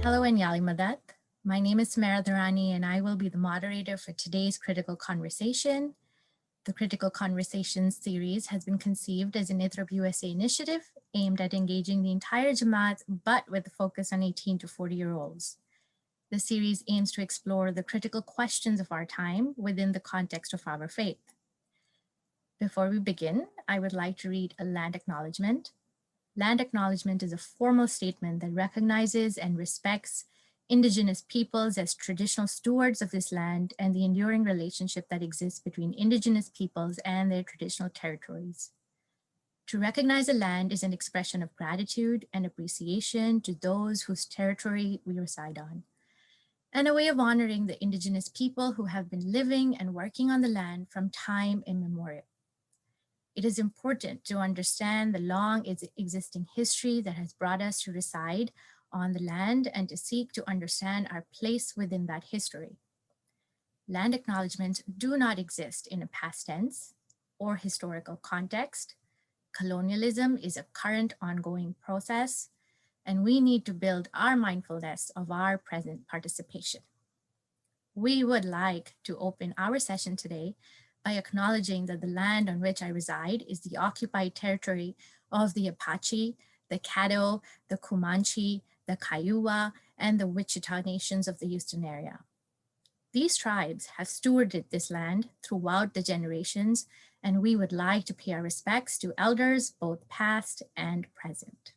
Hello, Anyali Madat. My name is Sumaira Dharani, and I will be the moderator for today's Critical Conversation. The Critical Conversations series has been conceived as an ITREB USA initiative aimed at engaging the entire Jamaat, but with a focus on 18 to 40-year-olds. The series aims to explore the critical questions of our time within the context of our faith. Before we begin, I would like to read a land acknowledgement. Land acknowledgement is a formal statement that recognizes and respects Indigenous peoples as traditional stewards of this land and the enduring relationship that exists between Indigenous peoples and their traditional territories. To recognize a land is an expression of gratitude and appreciation to those whose territory we reside on, and a way of honoring the Indigenous people who have been living and working on the land from time immemorial. It is important to understand the long existing history that has brought us to reside on the land and to seek to understand our place within that history. Land acknowledgements do not exist in a past tense or historical context. Colonialism is a current ongoing process, and we need to build our mindfulness of our present participation. We would like to open our session today by acknowledging that the land on which I reside is the occupied territory of the Apache, the Caddo, the Comanche, the Kiowa, and the Wichita nations of the Houston area. These tribes have stewarded this land throughout the generations, and we would like to pay our respects to elders, both past and present.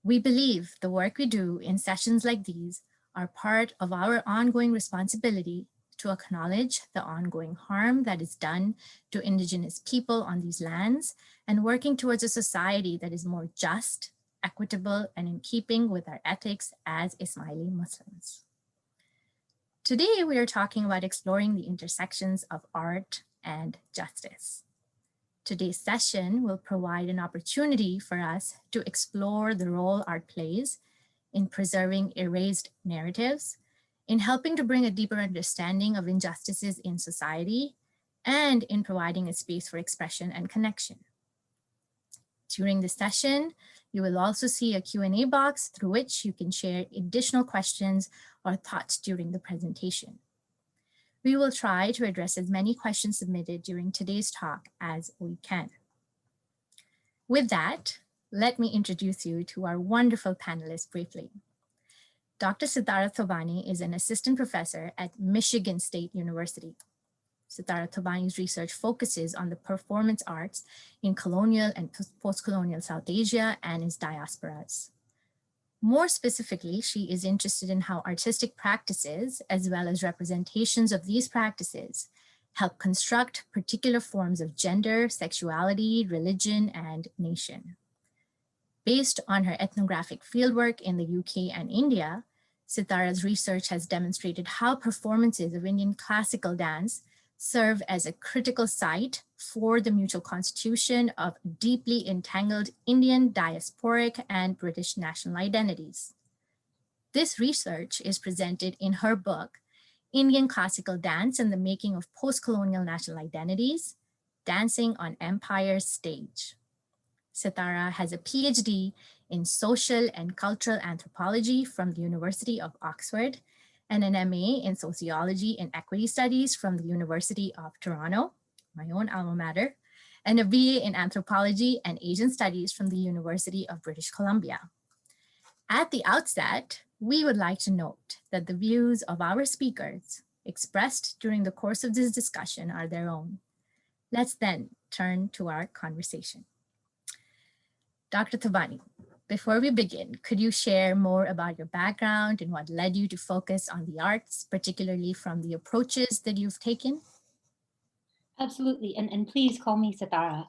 We believe the work we do in sessions like these are part of our ongoing responsibility to acknowledge the ongoing harm that is done to Indigenous people on these lands and working towards a society that is more just, equitable, and in keeping with our ethics as Ismaili Muslims. Today, we are talking about exploring the intersections of art and justice. Today's session will provide an opportunity for us to explore the role art plays in preserving erased narratives, in helping to bring a deeper understanding of injustices in society, and in providing a space for expression and connection. During the session, you will also see a Q&A box through which you can share additional questions or thoughts during the presentation. We will try to address as many questions submitted during today's talk as we can. With that, let me introduce you to our wonderful panelists briefly. Dr. Sitara Thobani is an assistant professor at Michigan State University. Sitara Thobani's research focuses on the performance arts in colonial and post-colonial South Asia and its diasporas. More specifically, she is interested in how artistic practices, as well as representations of these practices, help construct particular forms of gender, sexuality, religion, and nation. Based on her ethnographic fieldwork in the UK and India, Sitara's research has demonstrated how performances of Indian classical dance serve as a critical site for the mutual constitution of deeply entangled Indian diasporic and British national identities. This research is presented in her book, Indian Classical Dance and the Making of Post-Colonial National Identities, Dancing on Empire's Stage. Sitara has a PhD in social and cultural anthropology from the University of Oxford and an MA in sociology and equity studies from the University of Toronto, my own alma mater, and a BA in anthropology and Asian studies from the University of British Columbia. At the outset, we would like to note that the views of our speakers expressed during the course of this discussion are their own. Let's then turn to our conversation. Dr. Thobani, before we begin, could you share more about your background and what led you to focus on the arts, particularly from the approaches that you've taken? Absolutely, and please call me Sitara.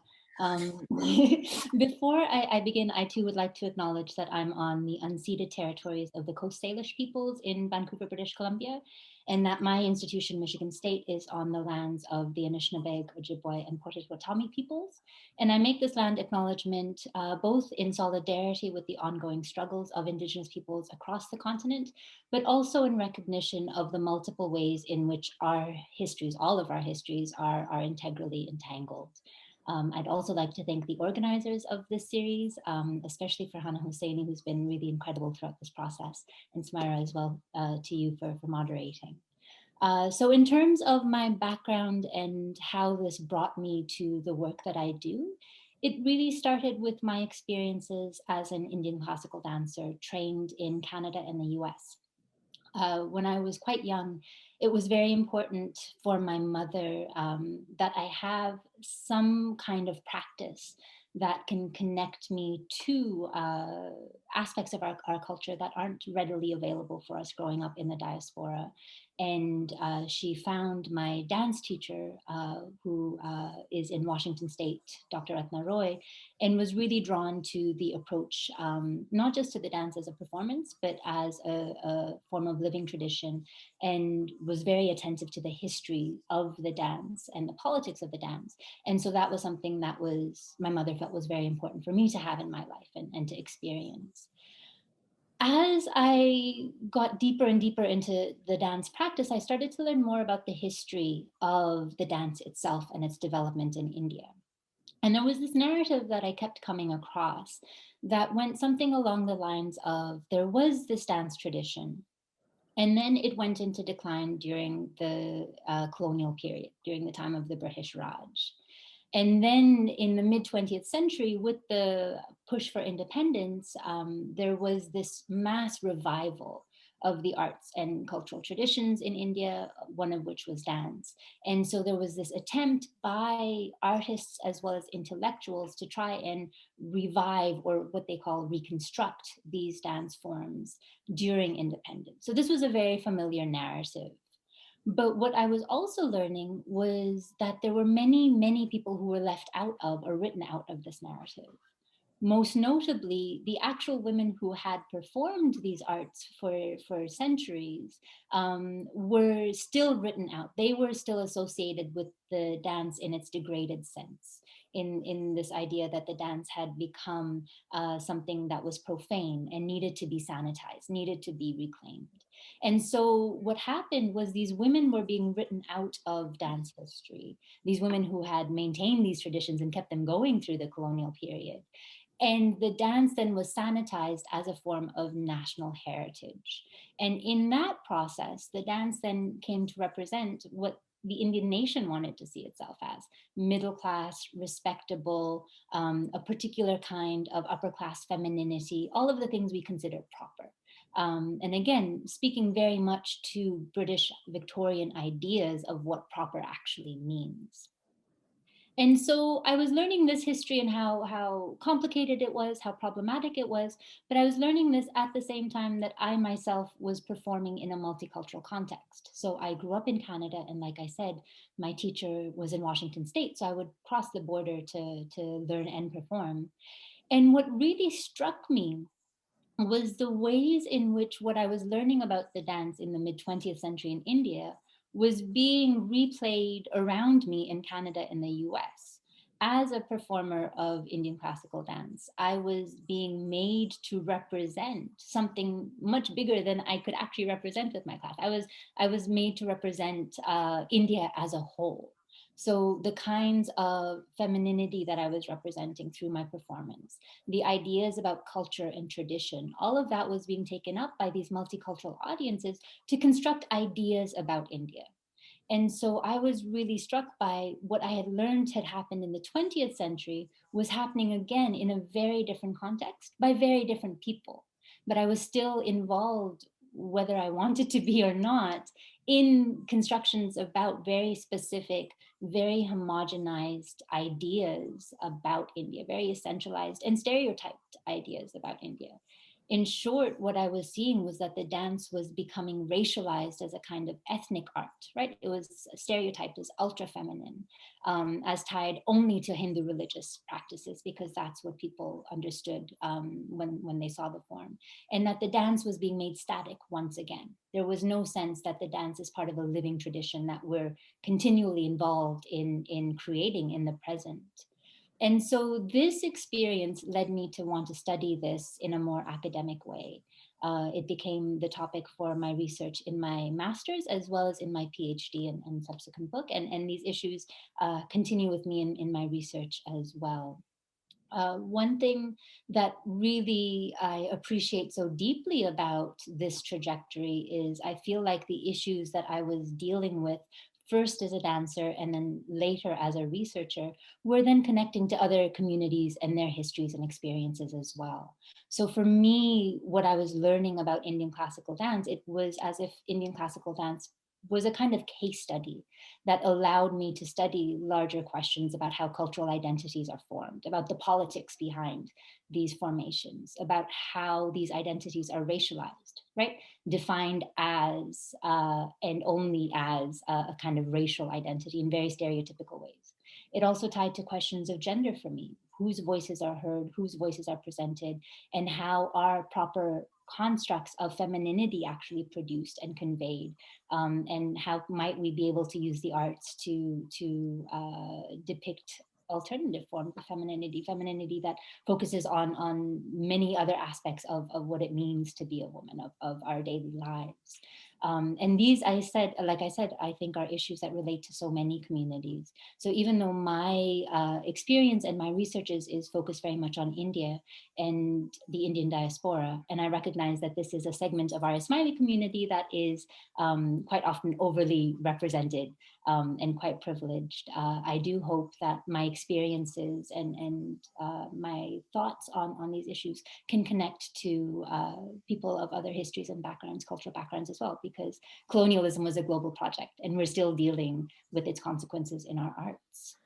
Before I begin, I too would like to acknowledge that I'm on the unceded territories of the Coast Salish peoples in Vancouver, British Columbia, and that my institution, Michigan State, is on the lands of the Anishinaabe, Ojibwe, and Potawatomi peoples. And I make this land acknowledgement both in solidarity with the ongoing struggles of Indigenous peoples across the continent, but also in recognition of the multiple ways in which our histories, all of our histories, are integrally entangled. I'd also like to thank the organizers of this series, especially for Hannah Husseini, who's been really incredible throughout this process, and Sumaira as well, to you for moderating. So in terms of my background and how this brought me to the work that I do, it really started with my experiences as an Indian classical dancer trained in Canada and the US. When I was quite young, it was very important for my mother that I have some kind of practice that can connect me to aspects of our culture that aren't readily available for us growing up in the diaspora. And she found my dance teacher, who is in Washington State, Dr. Ratna Roy, and was really drawn to the approach, not just to the dance as a performance, but as a form of living tradition, and was very attentive to the history of the dance and the politics of the dance. And so that was something that my mother felt was very important for me to have in my life and to experience. As I got deeper and deeper into the dance practice, I started to learn more about the history of the dance itself and its development in India. And there was this narrative that I kept coming across that went something along the lines of there was this dance tradition, and then it went into decline during the colonial period, during the time of the British Raj. And then in the mid 20th century, with the push for independence, there was this mass revival of the arts and cultural traditions in India, one of which was dance. And so there was this attempt by artists as well as intellectuals to try and revive, or what they call reconstruct, these dance forms during independence. So this was a very familiar narrative. But what I was also learning was that there were many, many people who were left out of or written out of this narrative. Most notably, the actual women who had performed these arts for centuries were still written out. They were still associated with the dance in its degraded sense, in this idea that the dance had become something that was profane and needed to be sanitized, needed to be reclaimed. And so what happened was these women were being written out of dance history, these women who had maintained these traditions and kept them going through the colonial period. And the dance then was sanitized as a form of national heritage. And in that process, the dance then came to represent what the Indian nation wanted to see itself as: middle class, respectable, a particular kind of upper class femininity, all of the things we consider proper. And again, speaking very much to British Victorian ideas of what proper actually means. And so I was learning this history and how complicated it was, how problematic it was, but I was learning this at the same time that I myself was performing in a multicultural context. So I grew up in Canada, and like I said, my teacher was in Washington State, so I would cross the border to learn and perform. And what really struck me was the ways in which what I was learning about the dance in the mid 20th century in India was being replayed around me in Canada and the US. As a performer of Indian classical dance, I was being made to represent something much bigger than I could actually represent with my class. I was made to represent India as a whole. So the kinds of femininity that I was representing through my performance, the ideas about culture and tradition, all of that was being taken up by these multicultural audiences to construct ideas about India. And so I was really struck by what I had learned had happened in the 20th century was happening again in a very different context by very different people. But I was still involved, whether I wanted to be or not, in constructions about very specific, very homogenized ideas about India, very essentialized and stereotyped ideas about India. In short, what I was seeing was that the dance was becoming racialized as a kind of ethnic art, right? It was stereotyped as ultra feminine, as tied only to Hindu religious practices, because that's what people understood when they saw the form. And that the dance was being made static once again. There was no sense that the dance is part of a living tradition that we're continually involved in creating in the present. And so this experience led me to want to study this in a more academic way. it became the topic for my research in my master's as well as in my PhD and subsequent book. And these issues continue with me in my research as well. One thing that really I appreciate so deeply about this trajectory is I feel like the issues that I was dealing with first as a dancer and then later as a researcher were then connecting to other communities and their histories and experiences as well. So for me, what I was learning about Indian classical dance, it was as if Indian classical dance was a kind of case study that allowed me to study larger questions about how cultural identities are formed, about the politics behind these formations, about how these identities are racialized, right? Defined as and only as a kind of racial identity in very stereotypical ways. It also tied to questions of gender for me, whose voices are heard, whose voices are presented, and how are proper constructs of femininity actually produced and conveyed, and how might we be able to use the arts to depict alternative forms of femininity that focuses on many other aspects of what it means to be a woman, of our daily lives. And these, like I said, I think are issues that relate to so many communities. So even though my experience and my research is focused very much on India and the Indian diaspora, and I recognize that this is a segment of our Ismaili community that is quite often overly represented and quite privileged. I do hope that my experiences and my thoughts on these issues can connect to people of other histories and backgrounds, cultural backgrounds as well, because colonialism was a global project and we're still dealing with its consequences in our arts.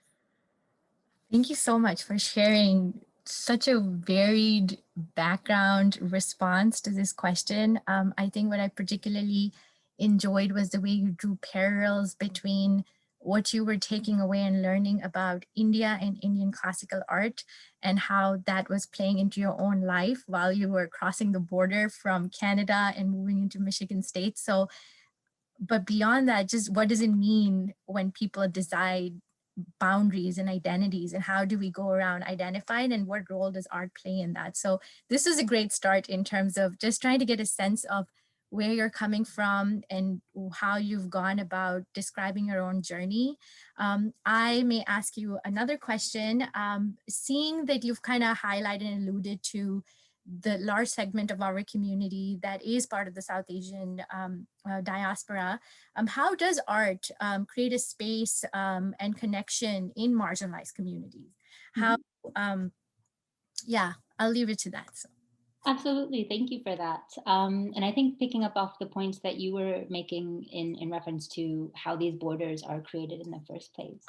Thank you so much for sharing such a varied background response to this question. I think what I particularly enjoyed was the way you drew parallels between what you were taking away and learning about India and Indian classical art and how that was playing into your own life while you were crossing the border from Canada and moving into Michigan State. So, but beyond that, just what does it mean when people decide boundaries and identities, and how do we go around identifying, and what role does art play in that? So this is a great start in terms of just trying to get a sense of where you're coming from and how you've gone about describing your own journey. I may ask you another question. Seeing that you've kind of highlighted and alluded to the large segment of our community that is part of the South Asian diaspora, how does art create a space and connection in marginalized communities? How, yeah, I'll leave it to that. So. Absolutely. Thank you for that. And I think picking up off the points that you were making in reference to how these borders are created in the first place,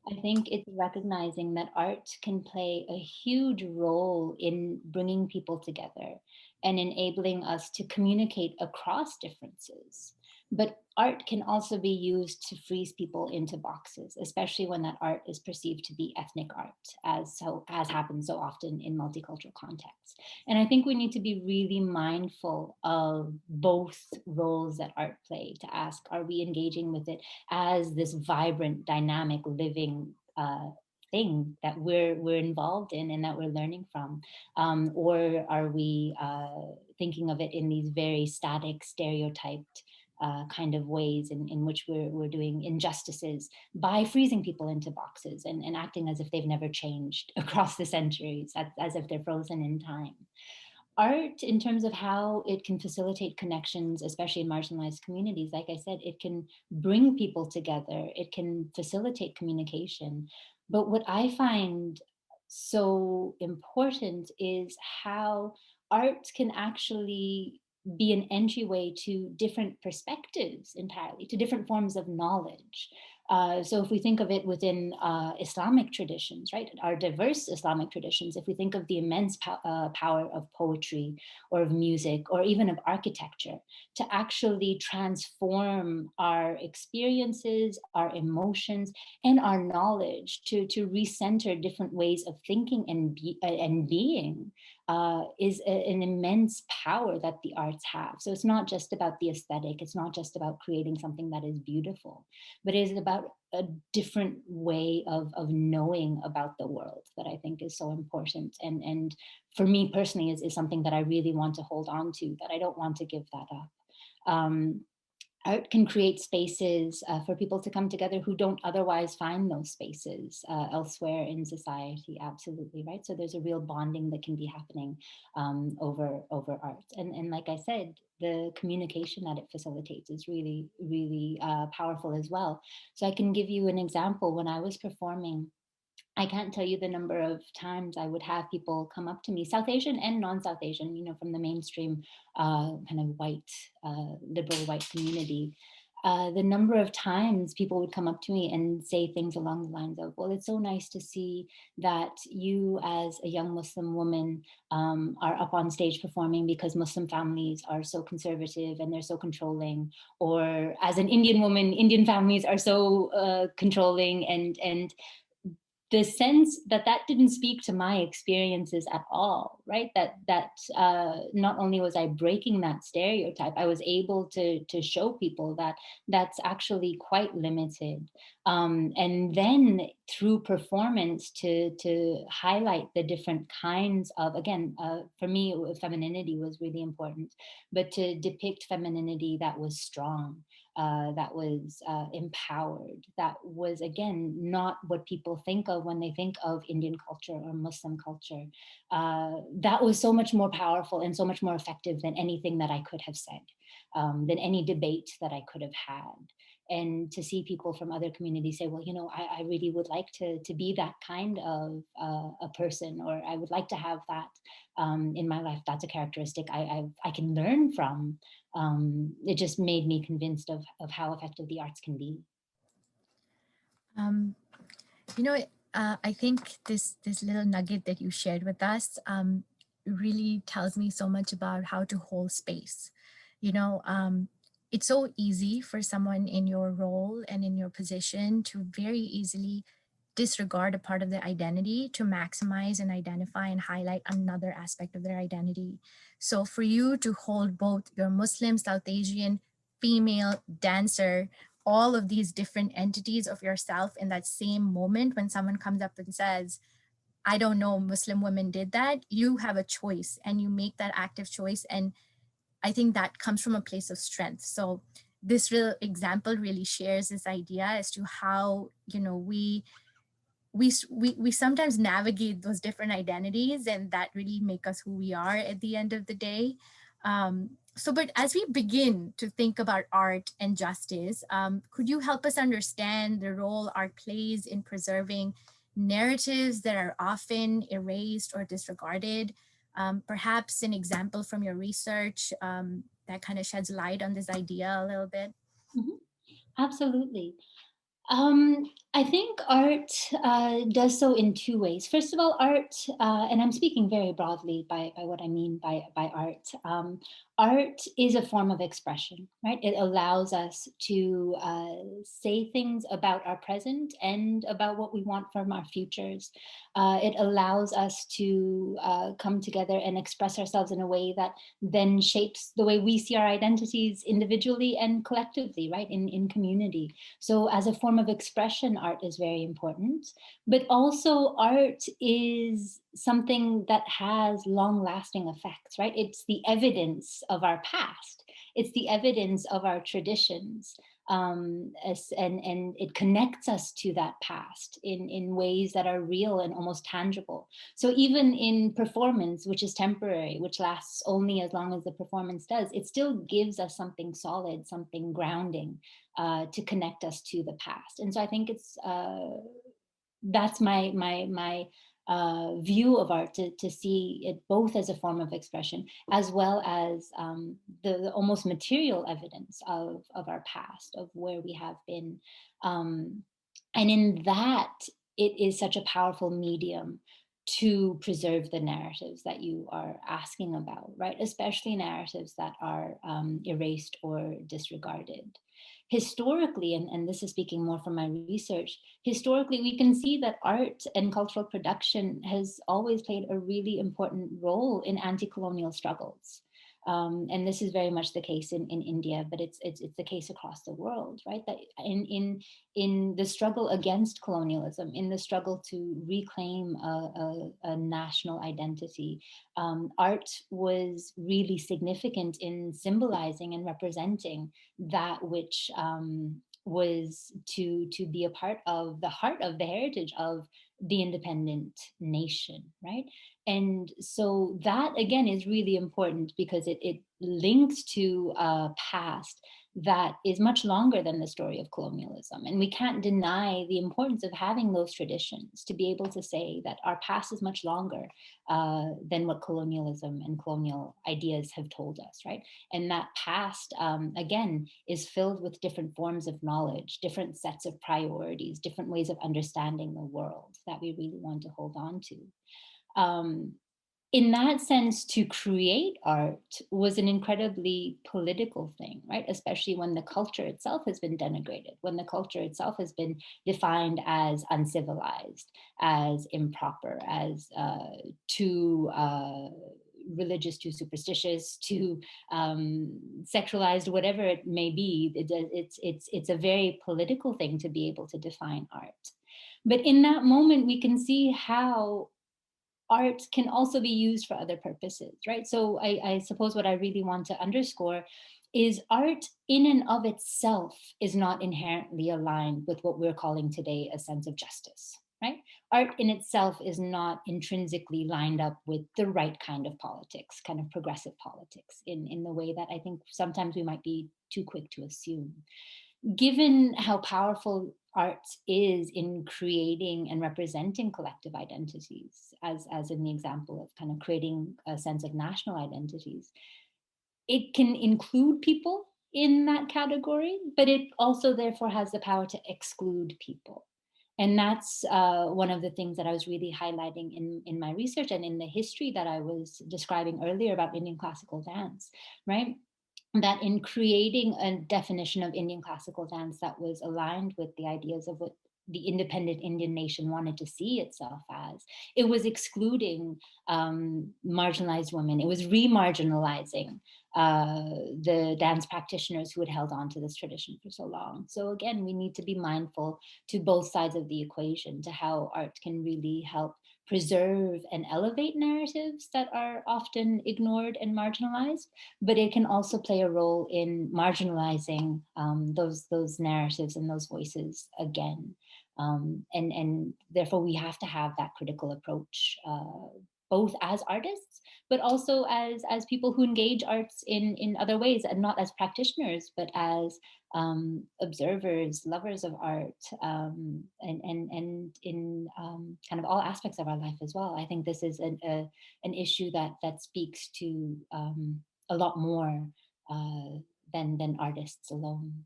I think it's recognizing that art can play a huge role in bringing people together and enabling us to communicate across differences. But art can also be used to freeze people into boxes, especially when that art is perceived to be ethnic art, as happens so often in multicultural contexts. And I think we need to be really mindful of both roles that art play, to ask, are we engaging with it as this vibrant, dynamic, living thing that we're involved in and that we're learning from, or are we thinking of it in these very static, stereotyped kind of ways in which we're doing injustices by freezing people into boxes and acting as if they've never changed across the centuries, as if they're frozen in time. Art, in terms of how it can facilitate connections, especially in marginalized communities, like I said, it can bring people together, it can facilitate communication. But what I find so important is how art can actually be an entryway to different perspectives entirely, to different forms of knowledge. So if we think of it within Islamic traditions, right, our diverse Islamic traditions, if we think of the immense power of poetry or of music or even of architecture to actually transform our experiences, our emotions, and our knowledge to recenter different ways of thinking and being, an immense power that the arts have. So it's not just about the aesthetic, it's not just about creating something that is beautiful, but it is about a different way of knowing about the world that I think is so important. And for me personally is something that I really want to hold on to, that I don't want to give that up. Um, Art can create spaces for people to come together who don't otherwise find those spaces elsewhere in society. Absolutely, right? So there's a real bonding that can be happening over art. And like I said, the communication that it facilitates is really, really powerful as well. So I can give you an example. When I was performing, I can't tell you the number of times I would have people come up to me, South Asian and non-South Asian, from the mainstream kind of white, liberal white community. The number of times people would come up to me and say things along the lines of, well, it's so nice to see that you as a young Muslim woman are up on stage performing, because Muslim families are so conservative and they're so controlling. Or as an Indian woman, Indian families are so controlling, and the sense that that didn't speak to my experiences at all, right? That not only was I breaking that stereotype, I was able to show people that that's actually quite limited. And then through performance to highlight the different kinds of, again, for me, femininity was really important, but to depict femininity that was strong, that was empowered, that was, again, not what people think of when they think of Indian culture or Muslim culture. That was so much more powerful and so much more effective than anything that I could have said, than any debate that I could have had. And to see people from other communities say, well, I really would like to be that kind of a person, or I would like to have that in my life. That's a characteristic I can learn from. It just made me convinced of how effective the arts can be. Um, you know, I think this little nugget that you shared with us really tells me so much about how to hold space. You know, it's so easy for someone in your role and in your position to very easily disregard a part of their identity to maximize and identify and highlight another aspect of their identity. So for you to hold both your Muslim, South Asian, female, dancer, all of these different entities of yourself in that same moment, when someone comes up and says, I don't know, Muslim women did that, you have a choice and you make that active choice. And I think that comes from a place of strength. So this real example really shares this idea as to how, we sometimes navigate those different identities, and that really make us who we are at the end of the day. But as we begin to think about art and justice, could you help us understand the role art plays in preserving narratives that are often erased or disregarded? Perhaps an example from your research that kind of sheds light on this idea a little bit. Mhm. Absolutely. I think art does so in two ways. First of all, art, and I'm speaking very broadly by what I mean by art. Art is a form of expression, right? It allows us to say things about our present and about what we want from our futures. It allows us to come together and express ourselves in a way that then shapes the way we see our identities individually and collectively, right? In community. So as a form of expression, art is very important, but also art is something that has long lasting effects, right? It's the evidence of our past. It's the evidence of our traditions. And it connects us to that past in ways that are real and almost tangible. So even in performance, which is temporary, which lasts only as long as the performance does, it still gives us something solid, something grounding, to connect us to the past. And so I think that's my view of art, to see it both as a form of expression as well as the almost material evidence of our past, of where we have been. And in that, it is such a powerful medium to preserve the narratives that you are asking about, right? Especially narratives that are erased or disregarded. historically, and this is speaking more from my research, historically, we can see that art and cultural production has always played a really important role in anti-colonial struggles. And this is very much the case in India, but it's the case across the world, right? That in the struggle against colonialism, in the struggle to reclaim a national identity, art was really significant in symbolizing and representing that which was to be a part of the heart of the heritage of the independent nation, right? And so that again is really important because it links to a past that is much longer than the story of colonialism. And we can't deny the importance of having those traditions to be able to say that our past is much longer than what colonialism and colonial ideas have told us, right? And that past, again, is filled with different forms of knowledge, different sets of priorities, different ways of understanding the world that we really want to hold on to. In that sense, to create art was an incredibly political thing, right? Especially when the culture itself has been denigrated, when the culture itself has been defined as uncivilized, as improper, as too religious, too superstitious, too sexualized, whatever it may be. It's a very political thing to be able to define art. But in that moment, we can see how art can also be used for other purposes, right? So I suppose what I really want to underscore is art in and of itself is not inherently aligned with what we're calling today a sense of justice, right? Art in itself is not intrinsically lined up with the right kind of politics, kind of progressive politics, in the way that I think sometimes we might be too quick to assume. Given how powerful art is in creating and representing collective identities, as in the example of kind of creating a sense of national identities, it can include people in that category, but it also therefore has the power to exclude people. And that's one of the things that I was really highlighting in my research and in the history that I was describing earlier about Indian classical dance, right? That in creating a definition of Indian classical dance that was aligned with the ideas of what the independent Indian nation wanted to see itself as, it was excluding marginalized women. It was remarginalizing the dance practitioners who had held on to this tradition for so long. So again, we need to be mindful to both sides of the equation, to how art can really help preserve and elevate narratives that are often ignored and marginalized, but it can also play a role in marginalizing those narratives and those voices again. And therefore we have to have that critical approach, both as artists, but also as people who engage arts in other ways, and not as practitioners, but as observers, lovers of art, and in kind of all aspects of our life as well. I think this is an issue that speaks to a lot more than artists alone.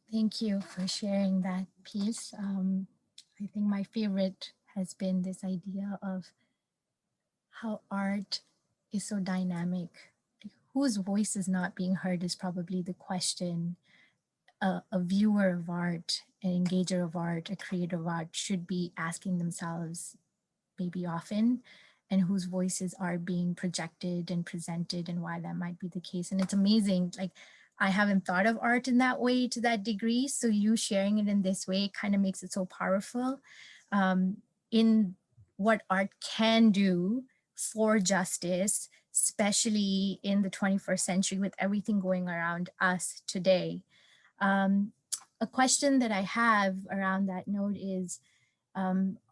Thank you for sharing that piece. I think my favorite has been this idea of how art is so dynamic. Like, whose voice is not being heard is probably the question a viewer of art, an engager of art, a creator of art should be asking themselves maybe often, and whose voices are being projected and presented and why that might be the case. And it's amazing, like I haven't thought of art in that way to that degree. So you sharing it in this way kind of makes it so powerful in what art can do for justice, especially in the 21st century with everything going around us today. A question that I have around that note is,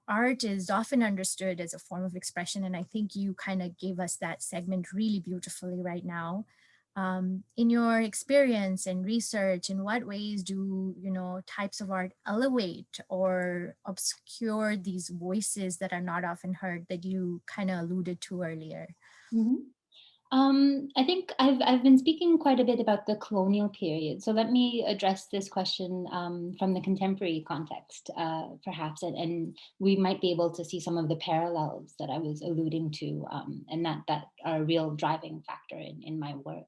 art is often understood as a form of expression, and I think you kind of gave us that segment really beautifully right now. In your experience and research, in what ways do types of art elevate or obscure these voices that are not often heard that you kind of alluded to earlier? Mm-hmm. I think I've been speaking quite a bit about the colonial period. So let me address this question from the contemporary context, perhaps, and we might be able to see some of the parallels that I was alluding to, and that are a real driving factor in my work.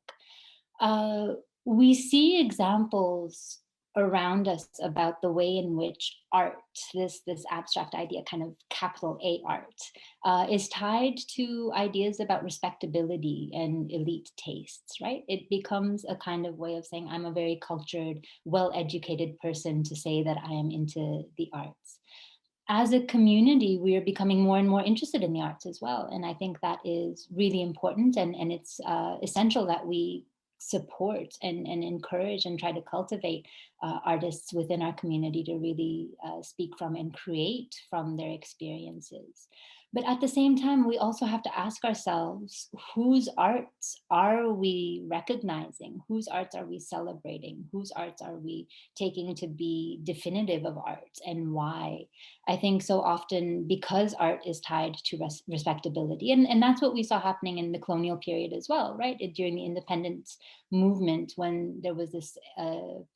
We see examples around us about the way in which art, this abstract idea, kind of capital A art, is tied to ideas about respectability and elite tastes, right? It becomes a kind of way of saying, I'm a very cultured, well-educated person to say that I am into the arts. As a community, we are becoming more and more interested in the arts as well. And I think that is really important. And it's essential that we support and encourage and try to cultivate artists within our community to really speak from and create from their experiences. But at the same time, we also have to ask ourselves, whose arts are we recognizing? Whose arts are we celebrating? Whose arts are we taking to be definitive of art, and why? I think so often, because art is tied to respectability, and that's what we saw happening in the colonial period as well, right? During the independence movement, when there was this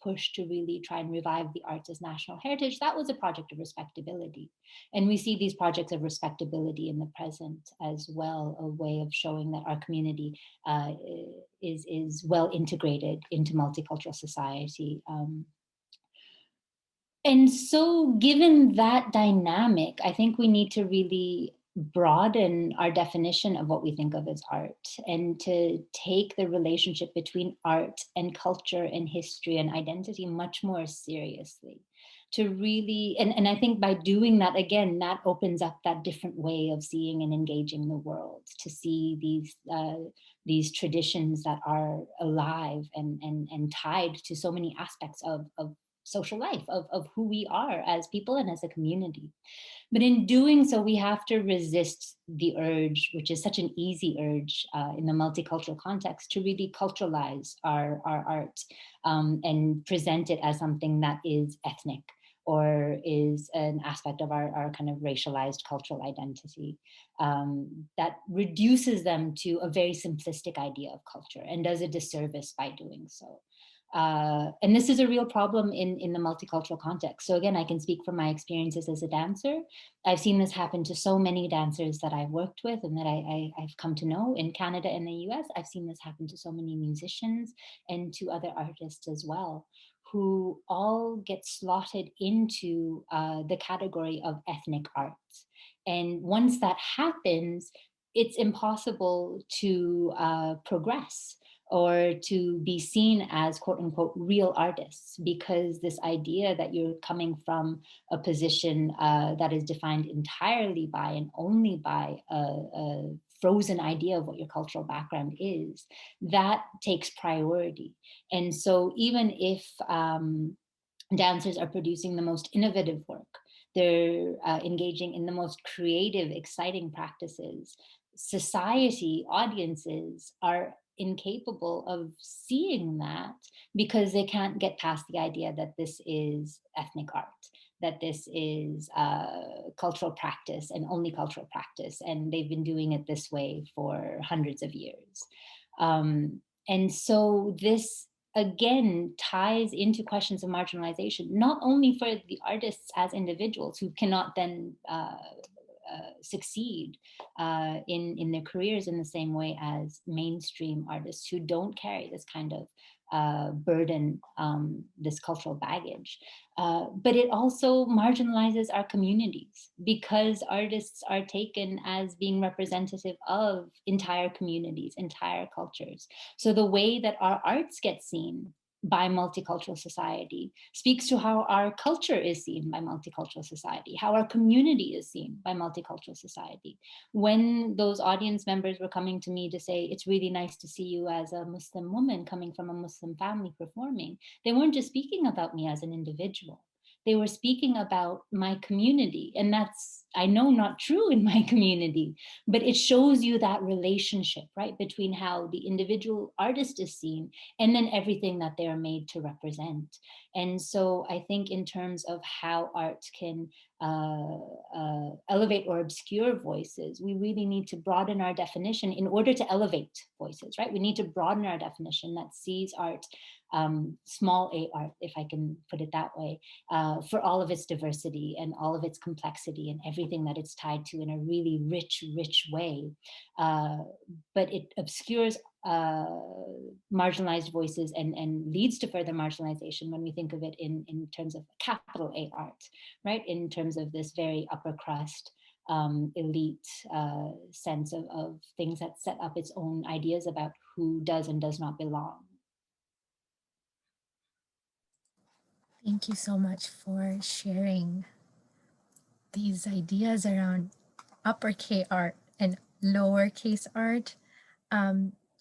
push to really try and revive the arts as national heritage, that was a project of respectability. And we see these projects of respectability in the present as well, a way of showing that our community is well integrated into multicultural society. And so, given that dynamic, I think we need to really broaden our definition of what we think of as art, and to take the relationship between art and culture and history and identity much more seriously. To really, and I think by doing that, again, that opens up that different way of seeing and engaging the world, to see these traditions that are alive and tied to so many aspects of social life, of who we are as people and as a community. But in doing so, we have to resist the urge, which is such an easy urge in the multicultural context, to really culturalize our art, and present it as something that is ethnic, or is an aspect of our kind of racialized cultural identity, that reduces them to a very simplistic idea of culture and does a disservice by doing so. And this is a real problem in the multicultural context. So again, I can speak from my experiences as a dancer. I've seen this happen to so many dancers that I've worked with and that I've come to know in Canada and the US. I've seen this happen to so many musicians and to other artists as well, who all get slotted into the category of ethnic arts. And once that happens, it's impossible to progress or to be seen as quote unquote real artists, because this idea that you're coming from a position that is defined entirely by and only by a frozen idea of what your cultural background is, that takes priority. And so even if dancers are producing the most innovative work, they're engaging in the most creative, exciting practices, society, audiences are incapable of seeing that, because they can't get past the idea that this is ethnic art, that this is cultural practice and only cultural practice, and they've been doing it this way for hundreds of years. And so this again ties into questions of marginalization, not only for the artists as individuals who cannot then succeed in their careers in the same way as mainstream artists who don't carry this kind of burden, this cultural baggage. But it also marginalizes our communities, because artists are taken as being representative of entire communities, entire cultures. So the way that our arts get seen by multicultural society speaks to how our culture is seen by multicultural society, how our community is seen by multicultural society. When those audience members were coming to me to say, it's really nice to see you as a Muslim woman coming from a Muslim family performing, they weren't just speaking about me as an individual. They were speaking about my community. And that's, I know, not true in my community, but it shows you that relationship, right, between how the individual artist is seen and then everything that they are made to represent. And so I think in terms of how art can elevate or obscure voices, we really need to broaden our definition in order to elevate voices, right? We need to broaden our definition that sees art, small a art, if I can put it that way, for all of its diversity and all of its complexity and everything that it's tied to in a really rich, rich way. But it obscures marginalized voices and leads to further marginalization when we think of it in terms of capital A art, right? In terms of this very upper crust, elite sense of things that set up its own ideas about who does and does not belong. Thank you so much for sharing these ideas around upper K art and lowercase art.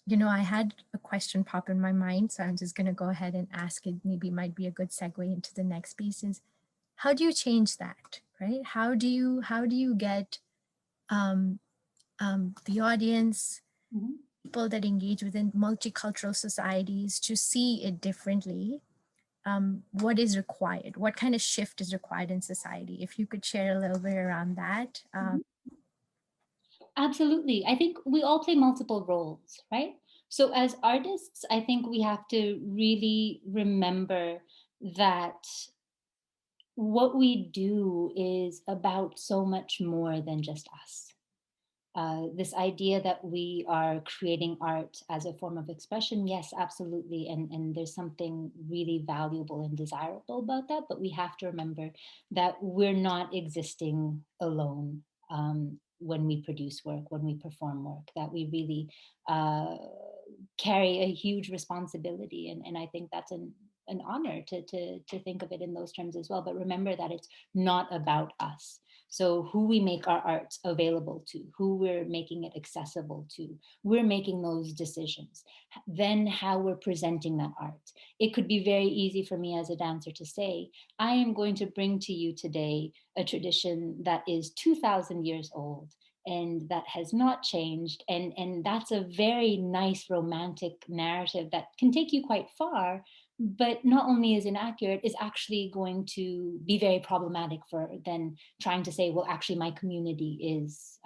You know, I had a question pop in my mind, so I'm just going to go ahead and ask it. Maybe it might be a good segue into the next piece. Is how do you change that, right? How do you get the audience, Mm-hmm. people that engage within multicultural societies to see it differently? What is required? What kind of shift is required in society? If you could share a little bit around that. Absolutely. I think we all play multiple roles, right? So as artists, I think we have to really remember that what we do is about so much more than just us. This idea that we are creating art as a form of expression, yes, absolutely. And there's something really valuable and desirable about that. But we have to remember that we're not existing alone when we produce work, when we perform work, that we really carry a huge responsibility. And I think that's an honor to think of it in those terms as well. But remember that it's not about us. So who we make our art available to, who we're making it accessible to, we're making those decisions. Then how we're presenting that art. It could be very easy for me as a dancer to say, I am going to bring to you today a tradition that is 2,000 years old and that has not changed. And that's a very nice romantic narrative that can take you quite far, but not only is inaccurate, is actually going to be very problematic for then trying to say, well, actually my community is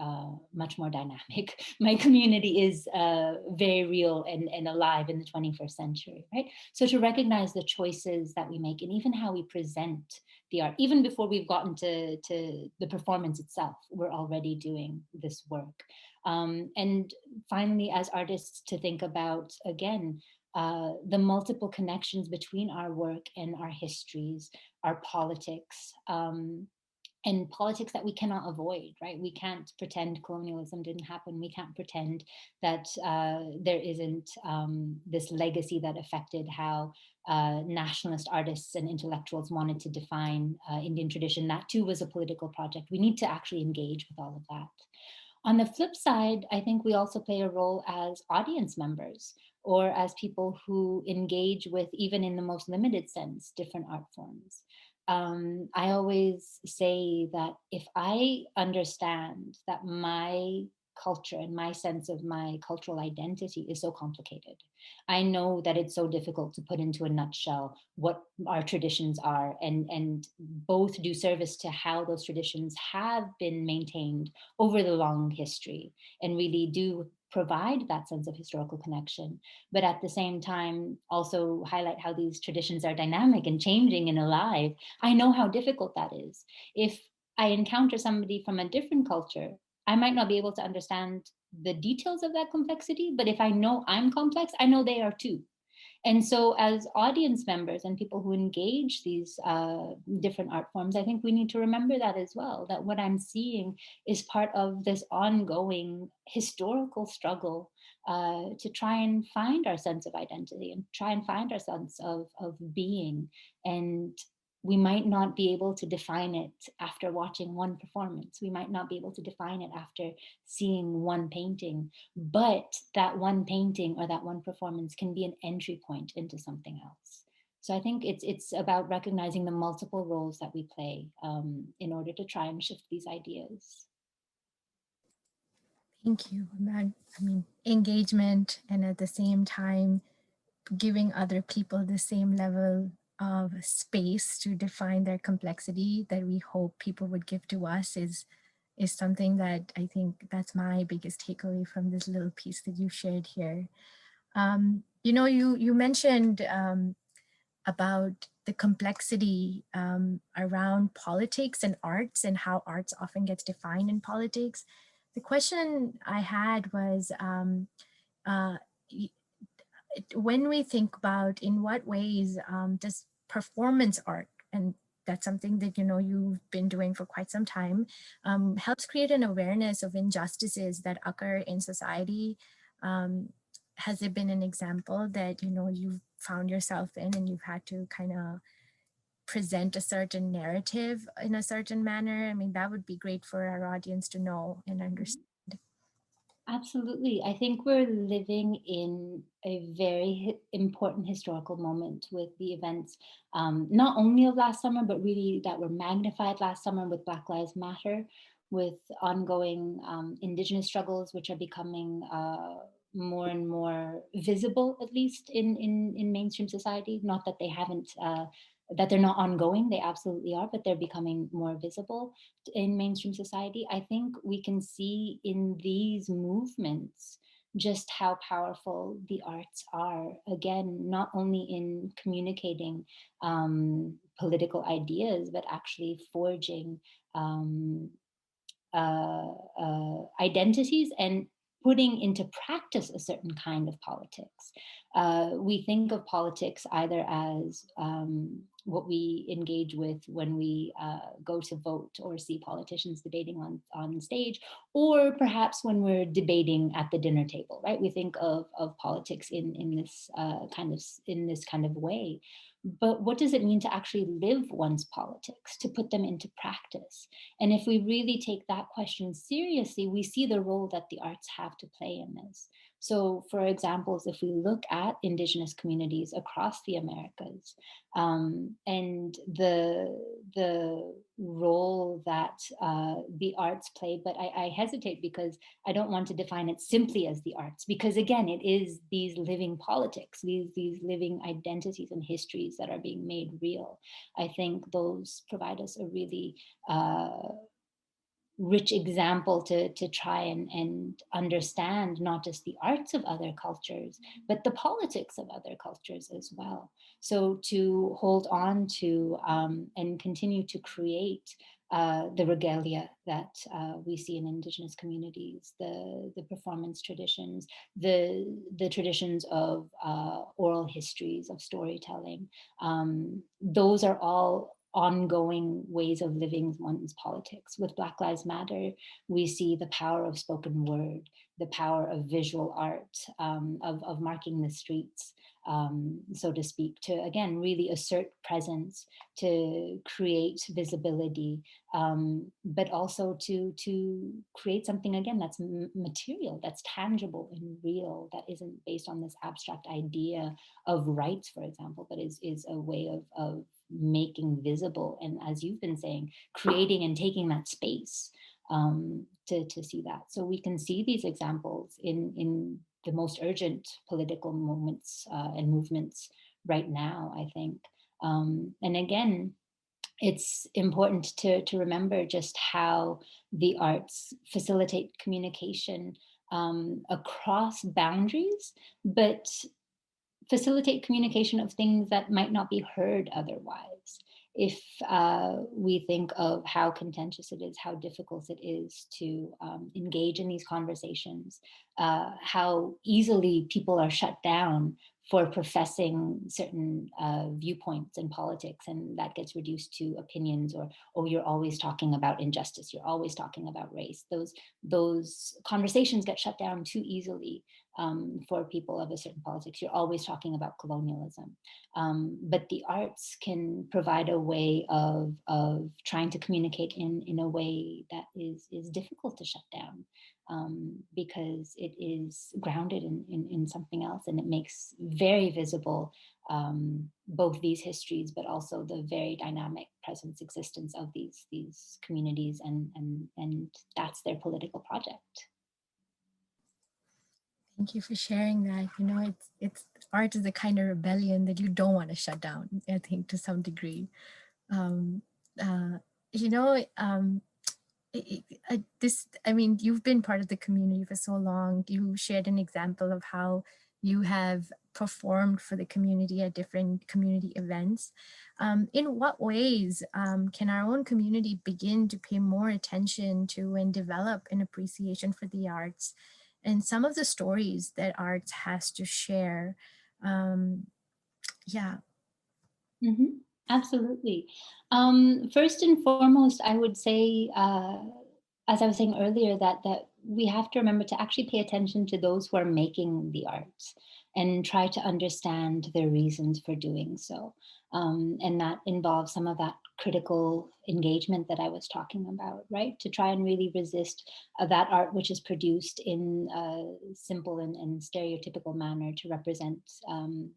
much more dynamic. My community is very real and alive in the 21st century, right? So to recognize the choices that we make and even how we present the art, even before we've gotten to the performance itself, we're already doing this work. And finally, as artists, to think about, again, the multiple connections between our work and our histories, our politics, and politics that we cannot avoid, right? We can't pretend colonialism didn't happen. We can't pretend that there isn't this legacy that affected how nationalist artists and intellectuals wanted to define Indian tradition. That too was a political project. We need to actually engage with all of that. On the flip side, I think we also play a role as audience members or as people who engage with, even in the most limited sense, different art forms. I always say that if I understand that my culture and my sense of my cultural identity is so complicated, I know that it's so difficult to put into a nutshell what our traditions are and both do service to how those traditions have been maintained over the long history and really do provide that sense of historical connection, but at the same time also highlight how these traditions are dynamic and changing and alive. I know how difficult that is. If I encounter somebody from a different culture, I might not be able to understand the details of that complexity, but if I know I'm complex, I know they are too. And so, as audience members and people who engage these different art forms, I think we need to remember that as well, that what I'm seeing is part of this ongoing historical struggle to try and find our sense of identity and try and find our sense of being. And we might not be able to define it after watching one performance. We might not be able to define it after seeing one painting, but that one painting or that one performance can be an entry point into something else. So I think it's about recognizing the multiple roles that we play in order to try and shift these ideas. Thank you. I mean, engagement and at the same time, giving other people the same level of space to define their complexity that we hope people would give to us is something that I think that's my biggest takeaway from this little piece that you shared here. You know, you mentioned about the complexity around politics and arts and how arts often gets defined in politics. The question I had was, when we think about in what ways does performance art, and that's something that you've been doing for quite some time, helps create an awareness of injustices that occur in society. Has there been an example that you've found yourself in and you've had to kind of present a certain narrative in a certain manner? I mean, that would be great for our audience to know and understand. Absolutely. I think we're living in a very important historical moment with the events, not only of last summer, but really that were magnified last summer with Black Lives Matter, with ongoing Indigenous struggles, which are becoming more and more visible, at least in mainstream society. Not that they haven't, that they're not ongoing, they absolutely are, but they're becoming more visible in mainstream society. I think we can see in these movements just how powerful the arts are. Again, not only in communicating political ideas, but actually forging um, identities and putting into practice a certain kind of politics. We think of politics either as what we engage with when we go to vote or see politicians debating on stage, or perhaps when we're debating at the dinner table, right? We think of politics in this kind of way. But what does it mean to actually live one's politics, to put them into practice? And if we really take that question seriously, we see the role that the arts have to play in this. So, for examples, if we look at Indigenous communities across the Americas, and the role that the arts play, but I hesitate because I don't want to define it simply as the arts, because again, it is these living politics, these living identities and histories that are being made real. I think those provide us a really rich example to try and understand not just the arts of other cultures, but the politics of other cultures as well. So to hold on to and continue to create the regalia that we see in Indigenous communities, the performance traditions, the traditions of oral histories, of storytelling, those are all ongoing ways of living one's politics. With Black Lives Matter, we see the power of spoken word, the power of visual art, of marking the streets, so to speak, to again really assert presence, to create visibility, but also to create something again that's material, that's tangible and real, that isn't based on this abstract idea of rights, for example, but is a way of making visible, and as you've been saying, creating and taking that space to see that. So we can see these examples in the most urgent political moments and movements right now, I think. And again, it's important to remember just how the arts facilitate communication across boundaries, but facilitate communication of things that might not be heard otherwise. If we think of how contentious it is, how difficult it is to engage in these conversations, how easily people are shut down for professing certain viewpoints in politics, and that gets reduced to opinions, or oh, you're always talking about injustice, you're always talking about race. Those conversations get shut down too easily for people of a certain politics. You're always talking about colonialism. But the arts can provide a way of trying to communicate in a way that is difficult to shut down, because it is grounded in something else, and it makes very visible both these histories, but also the very dynamic presence existence of these communities, and that's their political project. Thank you for sharing that. It's art is a kind of rebellion that you don't want to shut down, I think, to some degree. Um, uh, you know, I mean, you've been part of the community for so long. You shared an example of how you have performed for the community at different community events. In what ways can our own community begin to pay more attention to and develop an appreciation for the arts? and some of the stories that arts has to share. Yeah. Absolutely. First and foremost, I would say, as I was saying earlier, that we have to remember to actually pay attention to those who are making the arts and try to understand their reasons for doing so. And that involves some of that critical engagement that I was talking about, right? To try and really resist that art which is produced in a simple and stereotypical manner to represent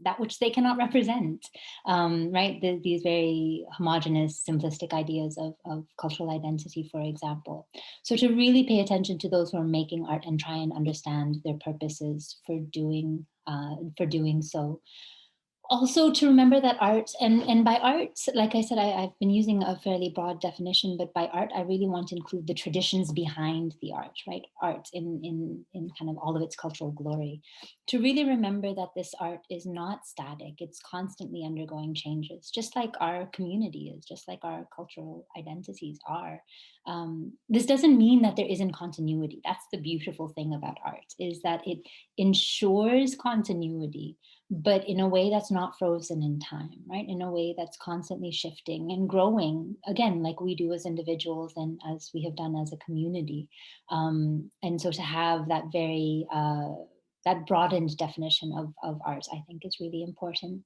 that which they cannot represent, right? These very homogenous, simplistic ideas of cultural identity, for example. So to really pay attention to those who are making art and try and understand their purposes for doing so. Also to remember that art, and by art, like I said, I've been using a fairly broad definition, but by art, I really want to include the traditions behind the art, right? Art in kind of all of its cultural glory. To really remember that this art is not static, it's constantly undergoing changes, just like our community is, just like our cultural identities are. This doesn't mean that there isn't continuity. That's the beautiful thing about art, is that it ensures continuity, but in a way that's not frozen in time, right? In a way that's constantly shifting and growing, again, like we do as individuals and as we have done as a community. And so to have that very, that broadened definition of art, I think is really important.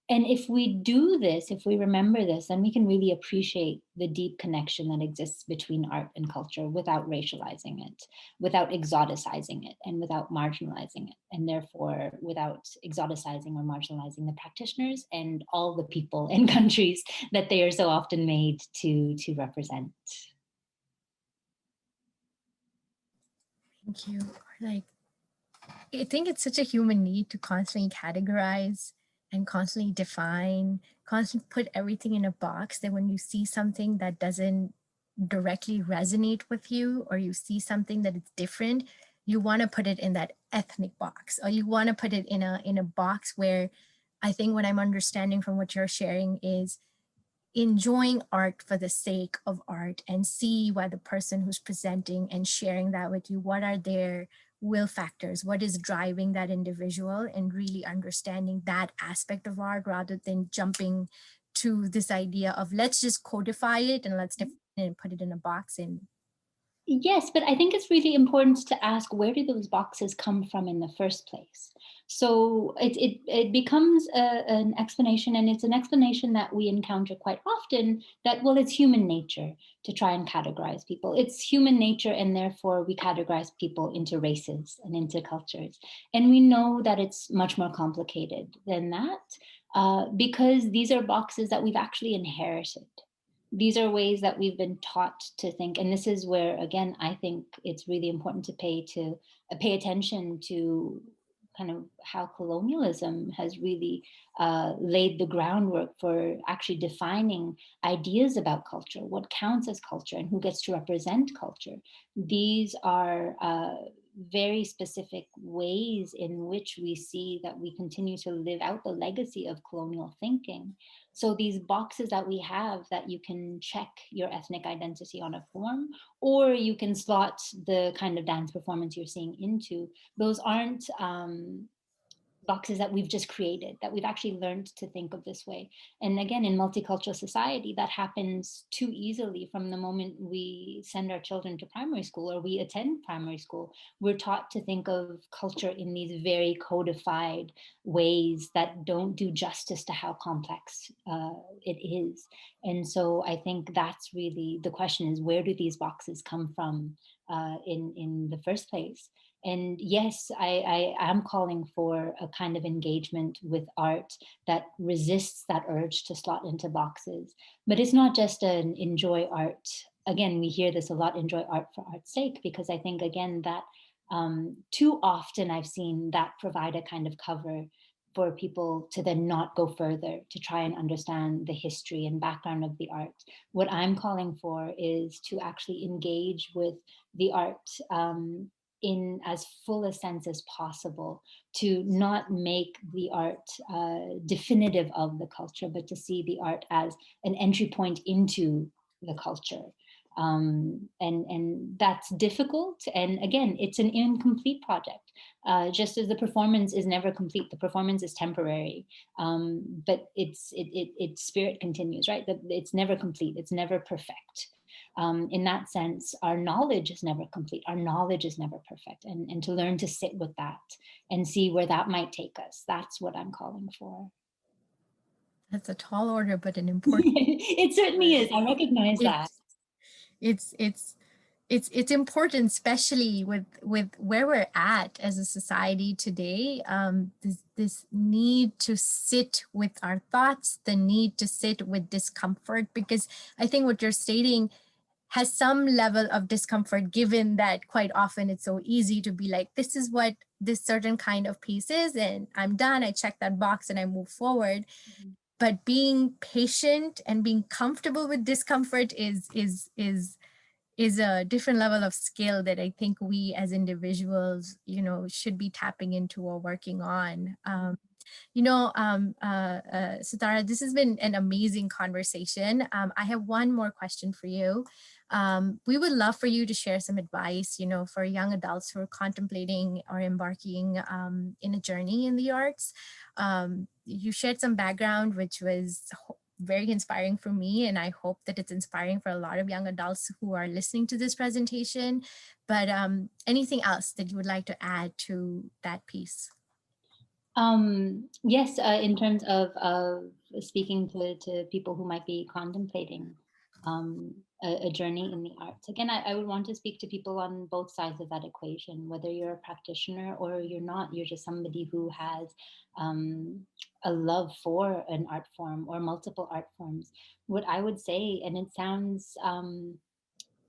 And if we do this, if we remember this, then we can really appreciate the deep connection that exists between art and culture without racializing it, without exoticizing it, and without marginalizing it, and therefore without exoticizing or marginalizing the practitioners and all the people and countries that they are so often made to represent. Thank you. Like, I think it's such a human need to constantly categorize and constantly define, constantly put everything in a box, that when you see something that doesn't directly resonate with you, or you see something that is different, you want to put it in that ethnic box, or you want to put it in a box where, I think what I'm understanding from what you're sharing is enjoying art for the sake of art, and see why the person who's presenting and sharing that with you, what are their will factors, what is driving that individual, and really understanding that aspect of art, rather than jumping to this idea of let's just codify it and let's define it and put it in a box. And Yes, but I think it's really important to ask, where do those boxes come from in the first place? So it becomes an explanation, and it's an explanation that we encounter quite often, that, well, it's human nature to try and categorize people. It's human nature, and therefore we categorize people into races and into cultures. And we know that it's much more complicated than that, because these are boxes that we've actually inherited. These are ways that we've been taught to think, and this is where, again, I think it's really important to pay attention to kind of how colonialism has really laid the groundwork for actually defining ideas about culture, what counts as culture, and who gets to represent culture. These are very specific ways in which we see that we continue to live out the legacy of colonial thinking. So these boxes that we have, that you can check your ethnic identity on a form, or you can slot the kind of dance performance you're seeing into, those aren't boxes that we've just created, that we've actually learned to think of this way. And again, in multicultural society, that happens too easily. From the moment we send our children to primary school, or we attend primary school, we're taught to think of culture in these very codified ways that don't do justice to how complex it is. And so I think that's really the question, is, where do these boxes come from in the first place? And yes, I am calling for a kind of engagement with art that resists that urge to slot into boxes. But it's not just an enjoy art. Again, we hear this a lot, enjoy art for art's sake, because I think, again, that too often I've seen that provide a kind of cover for people to then not go further to try and understand the history and background of the art. What I'm calling for is to actually engage with the art in as full a sense as possible, to not make the art definitive of the culture, but to see the art as an entry point into the culture. And that's difficult. And again, it's an incomplete project. Just as the performance is never complete, the performance is temporary, but its spirit continues, right? It's never complete, it's never perfect. In that sense, our knowledge is never complete, our knowledge is never perfect, and to learn to sit with that and see where that might take us, that's what I'm calling for. That's a tall order, but an important. It certainly is. I recognize that. It's it's important, especially with where we're at as a society today. This need to sit with our thoughts, the need to sit with discomfort, because I think what you're stating has some level of discomfort, given that quite often it's so easy to be like, this is what this certain kind of piece is, and I'm done, I check that box and I move forward. Mm-hmm. But being patient and being comfortable with discomfort is a different level of skill that I think we as individuals, should be tapping into or working on. Sitara, this has been an amazing conversation. I have one more question for you. We would love for you to share some advice, for young adults who are contemplating or embarking in a journey in the arts. You shared some background, which was very inspiring for me, and I hope that it's inspiring for a lot of young adults who are listening to this presentation. But anything else that you would like to add to that piece? Yes, in terms of speaking to people who might be contemplating a journey in the arts. Again, I would want to speak to people on both sides of that equation, whether you're a practitioner or you're not, you're just somebody who has a love for an art form or multiple art forms. What I would say, and it sounds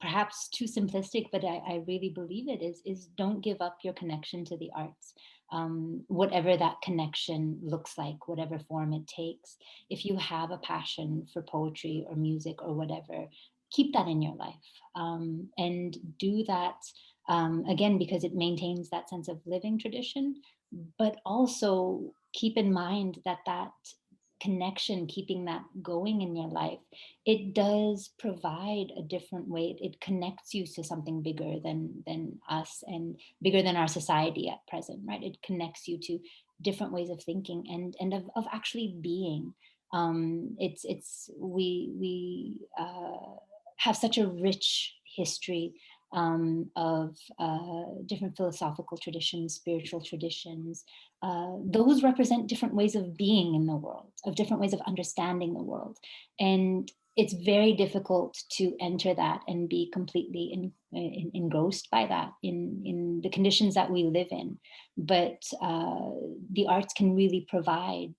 perhaps too simplistic, but I really believe it is don't give up your connection to the arts. Whatever that connection looks like, whatever form it takes. If you have a passion for poetry or music or whatever, keep that in your life, and do that, again, because it maintains that sense of living tradition, but also keep in mind that that connection, keeping that going in your life, it does provide a different way. It connects you to something bigger than us and bigger than our society at present, right? It connects you to different ways of thinking and of actually being. It's we have such a rich history of different philosophical traditions, spiritual traditions. Those represent different ways of being in the world, of different ways of understanding the world. And it's very difficult to enter that and be completely engrossed by that in the conditions that we live in. But the arts can really provide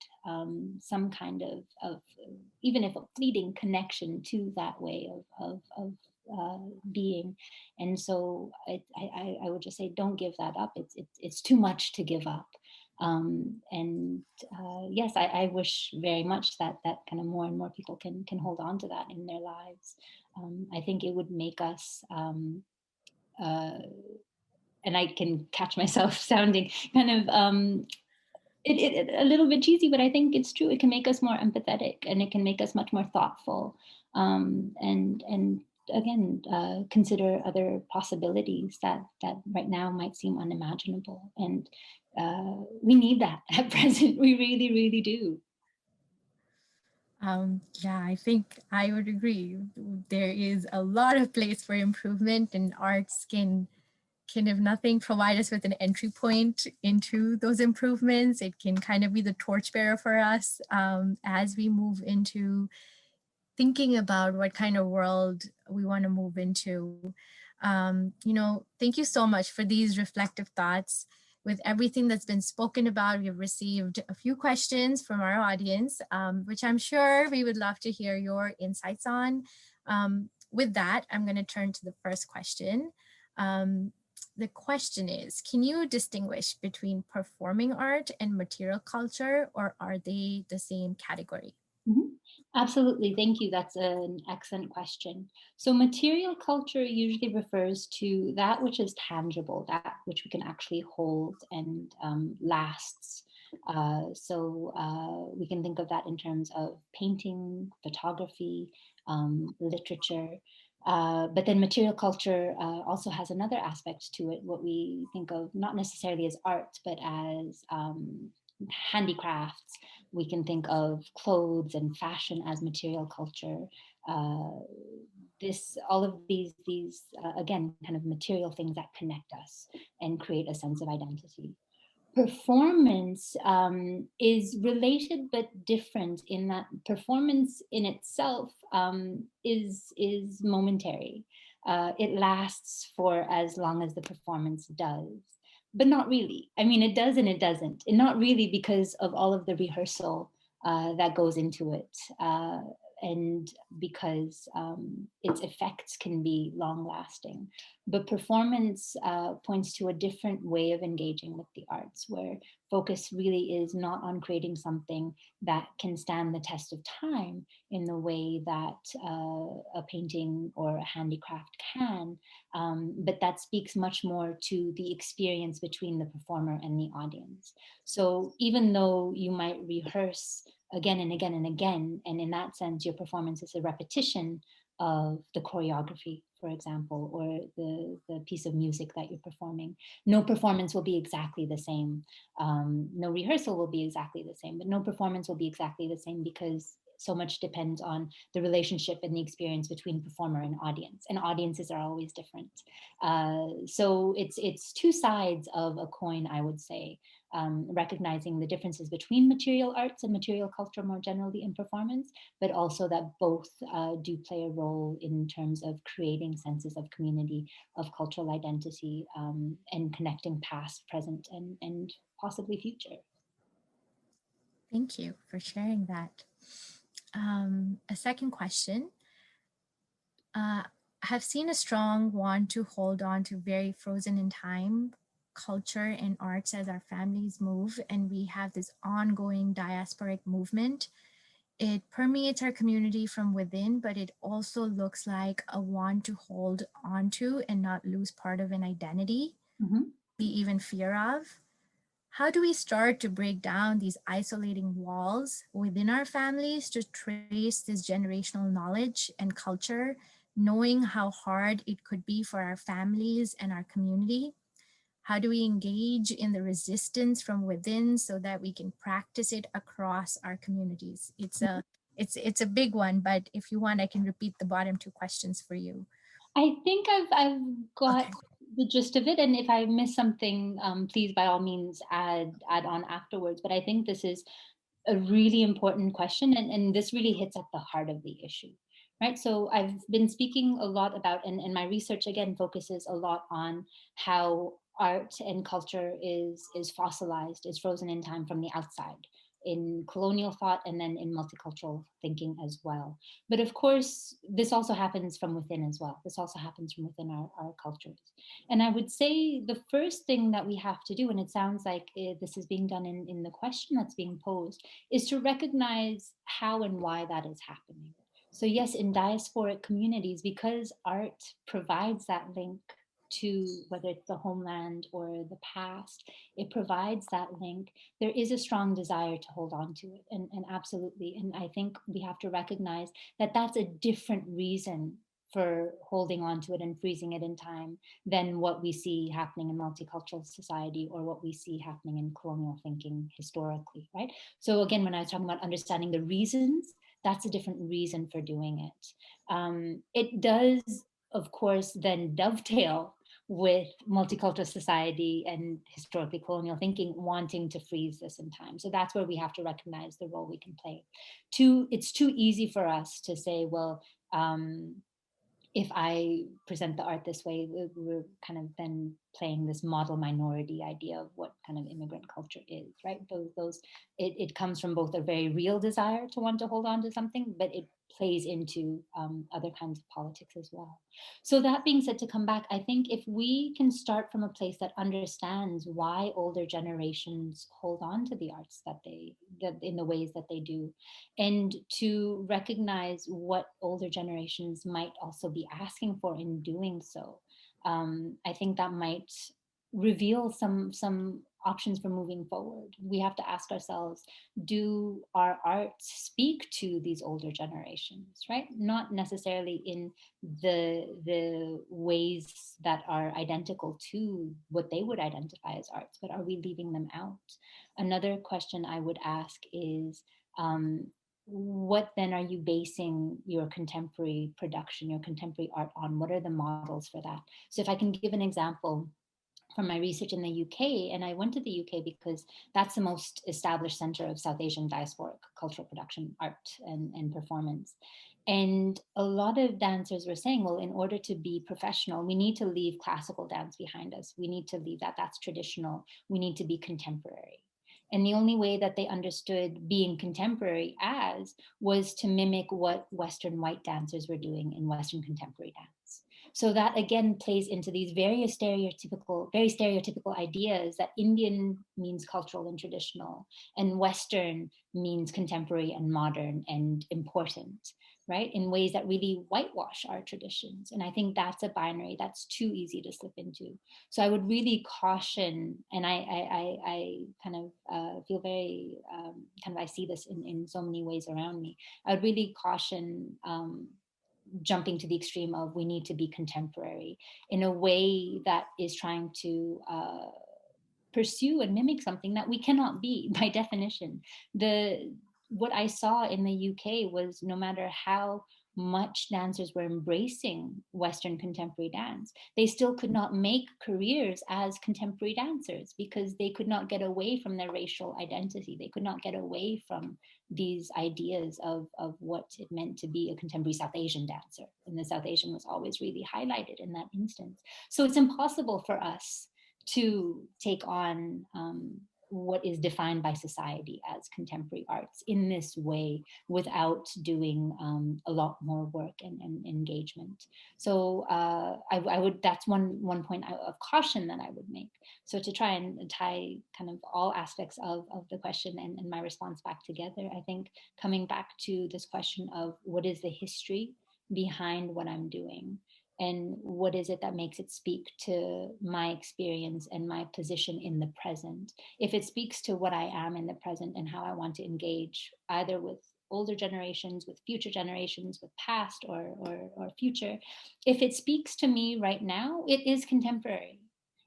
some kind of even if a fleeting connection to that way of being. And so I would just say, don't give that up. It's too much to give up. And yes, I wish very much that kind of more and more people can hold on to that in their lives. I think it would make us, and I can catch myself sounding kind of a little bit cheesy, but I think it's true. It can make us more empathetic, and it can make us much more thoughtful, and again, consider other possibilities that right now might seem unimaginable. And we need that at present. We really, really do. Yeah, I think I would agree. There is a lot of place for improvement, and arts can, if nothing, provide us with an entry point into those improvements. It can kind of be the torchbearer for us as we move into thinking about what kind of world we want to move into. Thank you so much for these reflective thoughts. With everything that's been spoken about, we've received a few questions from our audience, which I'm sure we would love to hear your insights on. With that, I'm going to turn to the first question. The question is, can you distinguish between performing art and material culture, or are they the same category? Mm-hmm. Absolutely. Thank you. That's an excellent question. So material culture usually refers to that which is tangible, that which we can actually hold and lasts. So we can think of that in terms of painting, photography, literature. But then material culture also has another aspect to it, what we think of not necessarily as art, but as handicrafts. We can think of clothes and fashion as material culture. Uh, all of these again, kind of material things that connect us and create a sense of identity. Performance is related but different in that performance in itself is momentary. It lasts for as long as the performance does, but not really. I mean, it does and it doesn't, and not really because of all of the rehearsal that goes into it. And because its effects can be long lasting. But performance points to a different way of engaging with the arts, where focus really is not on creating something that can stand the test of time in the way that a painting or a handicraft can, but that speaks much more to the experience between the performer and the audience. So even though you might rehearse again and again and again, and in that sense, your performance is a repetition of the choreography, for example, or the piece of music that you're performing. No performance will be exactly the same. No rehearsal will be exactly the same, but no performance will be exactly the same because so much depends on the relationship and the experience between performer and audience, and audiences are always different. So it's two sides of a coin, I would say. Recognizing the differences between material arts and material culture more generally in performance, but also that both do play a role in terms of creating senses of community, of cultural identity, and connecting past, present, and possibly future. Thank you for sharing that. A second question. I have seen a strong want to hold on to very frozen in time culture and arts as our families move, and we have this ongoing diasporic movement. It permeates our community from within, but it also looks like a want to hold on to and not lose part of an identity, Mhm. be even fear of. How do we start to break down these isolating walls within our families to trace this generational knowledge and culture, knowing how hard it could be for our families and our community? How do we engage in the resistance from within so that we can practice it across our communities? It's a big one, but if you want, I can repeat the bottom two questions for you. I think I've got Okay. the gist of it, and if I miss something, please by all means add on afterwards. But I think this is a really important question, and this really hits at the heart of the issue, right? So I've been speaking a lot about, and my research again focuses a lot on how art and culture is fossilized, is frozen in time from the outside, in colonial thought and then in multicultural thinking as well. But of course, this also happens from within as well. This also happens from within our cultures. And I would say the first thing that we have to do, and it sounds like this is being done in the question that's being posed, is to recognize how and why that is happening. So, yes, in diasporic communities, because art provides that link to whether it's the homeland or the past, it provides that link. There is a strong desire to hold on to it. And absolutely. And I think we have to recognize that that's a different reason for holding on to it and freezing it in time than what we see happening in multicultural society or what we see happening in colonial thinking historically, right? So again, when I was talking about understanding the reasons, that's a different reason for doing it. It does, of course, then dovetail with multicultural society and historically colonial thinking wanting to freeze this in time. So that's where we have to recognize the role we can play. It's too easy for us to say, well, if I present the art this way, we're kind of then playing this model minority idea of what kind of immigrant culture is, right? It comes from both a very real desire to want to hold on to something, but it plays into other kinds of politics as well. So that being said, to come back, I think if we can start from a place that understands why older generations hold on to the arts that in the ways that they do, and to recognize what older generations might also be asking for in doing so. I think that might reveal some options for moving forward. We have to ask ourselves, do our arts speak to these older generations, right? Not necessarily in the ways that are identical to what they would identify as arts, but are we leaving them out? Another question I would ask is, what then are you basing your contemporary production, your contemporary art on? What are the models for that? So if I can give an example from my research in the UK, and I went to the UK because that's the most established center of South Asian diasporic cultural production, art and performance. And a lot of dancers were saying, well, in order to be professional, we need to leave classical dance behind us. We need to leave that, that's traditional. We need to be contemporary. And the only way that they understood being contemporary as was to mimic what Western white dancers were doing in Western contemporary dance. So that again plays into these very stereotypical ideas that Indian means cultural and traditional, and Western means contemporary and modern and important, right? In ways that really whitewash our traditions. And I think that's a binary that's too easy to slip into. So I would really caution, and I kind of feel very, I see this in so many ways around me. I would really caution jumping to the extreme of we need to be contemporary in a way that is trying to pursue and mimic something that we cannot be by definition. What I saw in the UK was no matter how much dancers were embracing Western contemporary dance, they still could not make careers as contemporary dancers because they could not get away from their racial identity. They could not get away from these ideas of what it meant to be a contemporary South Asian dancer. And the South Asian was always really highlighted in that instance. So it's impossible for us to take on what is defined by society as contemporary arts in this way without doing a lot more work and engagement. So I would, that's one point of caution that I would make. So to try and tie kind of all aspects of the question and my response back together, I think coming back to this question of what is the history behind what I'm doing, and what is it that makes it speak to my experience and my position in the present. If it speaks to what I am in the present and how I want to engage either with older generations, with future generations, with past or future, if it speaks to me right now, it is contemporary.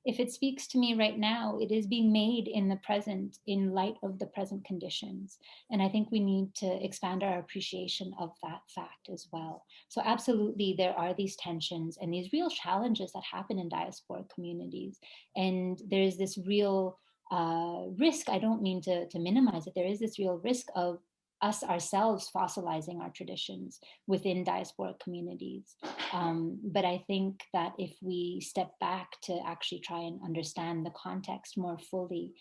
If it speaks to me right now, it is being made in the present in light of the present conditions. And I think we need to expand our appreciation of that fact as well. So absolutely, there are these tensions and these real challenges that happen in diasporic communities. And there's this real risk, I don't mean to minimize it, there is this real risk of us ourselves fossilizing our traditions within diasporic communities. But I think that if we step back to actually try and understand the context more fully,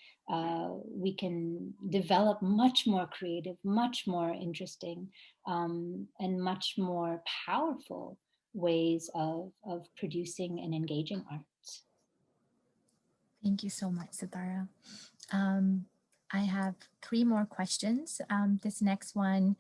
we can develop much more creative, much more interesting, and much more powerful ways of producing and engaging art. Thank you so much, Sitara. I have 3 more questions. This next one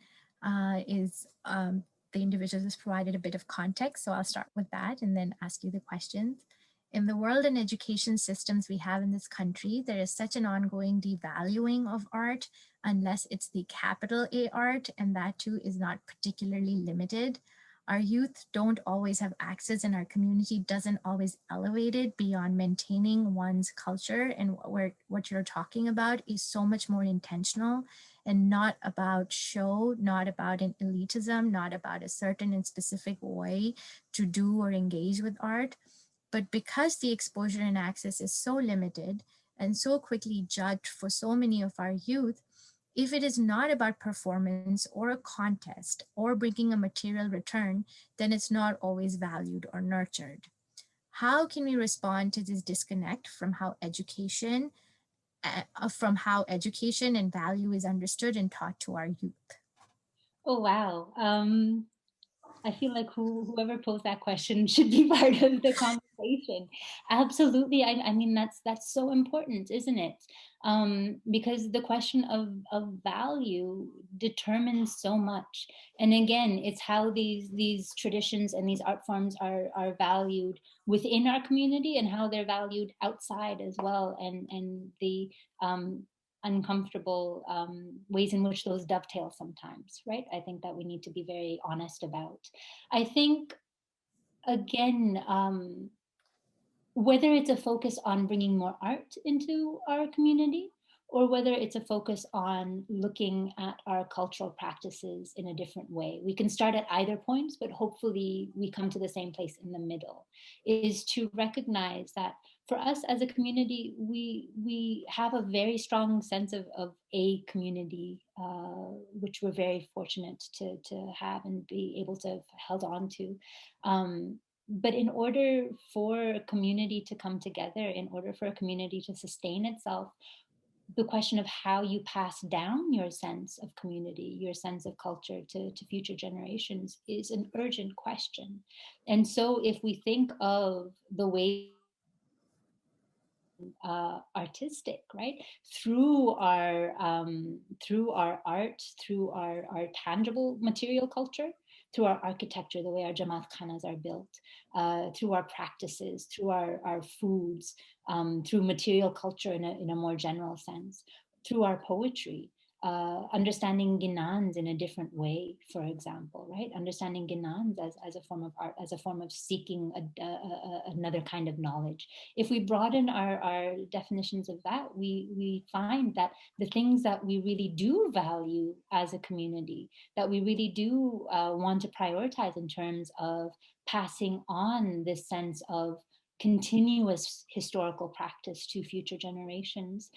is the individual has provided a bit of context, so I'll start with that and then ask you the questions. In the world and education systems we have in this country, there is such an ongoing devaluing of art unless it's the capital A art, and that too is not particularly limited. Our youth don't always have access, and our community doesn't always elevate it beyond maintaining one's culture. And what you're talking about is so much more intentional and not about show, not about an elitism, not about a certain and specific way to do or engage with art. But because the exposure and access is so limited and so quickly judged for so many of our youth, if it is not about performance or a contest or bringing a material return, then it's not always valued or nurtured. How can we respond to this disconnect from how education and value is understood and taught to our youth? Oh, wow. I feel like whoever posed that question should be part of the conversation. conversation. Absolutely. I mean, that's so important, isn't it? Because the question of value determines so much. And again, it's how these traditions and these art forms are valued within our community and how they're valued outside as well. And the uncomfortable ways in which those dovetail sometimes, right? I think that we need to be very honest about. I think, again, whether it's a focus on bringing more art into our community or whether it's a focus on looking at our cultural practices in a different way. We can start at either points, but hopefully we come to the same place in the middle, is to recognize that for us as a community, we have a very strong sense of a community, which we're very fortunate to have and be able to have held on to. But in order for a community to come together, in order for a community to sustain itself, the question of how you pass down your sense of community, your sense of culture to future generations is an urgent question. And so if we think of the way artistic, right, through our art, through our tangible material culture, through our architecture, the way our jamaat khanas are built, through our practices, through our foods, through material culture in a more general sense, through our poetry, understanding ginans in a different way, for example, right? Understanding ginans as a form of art, as a form of seeking another kind of knowledge. If we broaden our definitions of that, we find that the things that we really do value as a community, that we really do want to prioritize in terms of passing on this sense of continuous historical practice to future generations,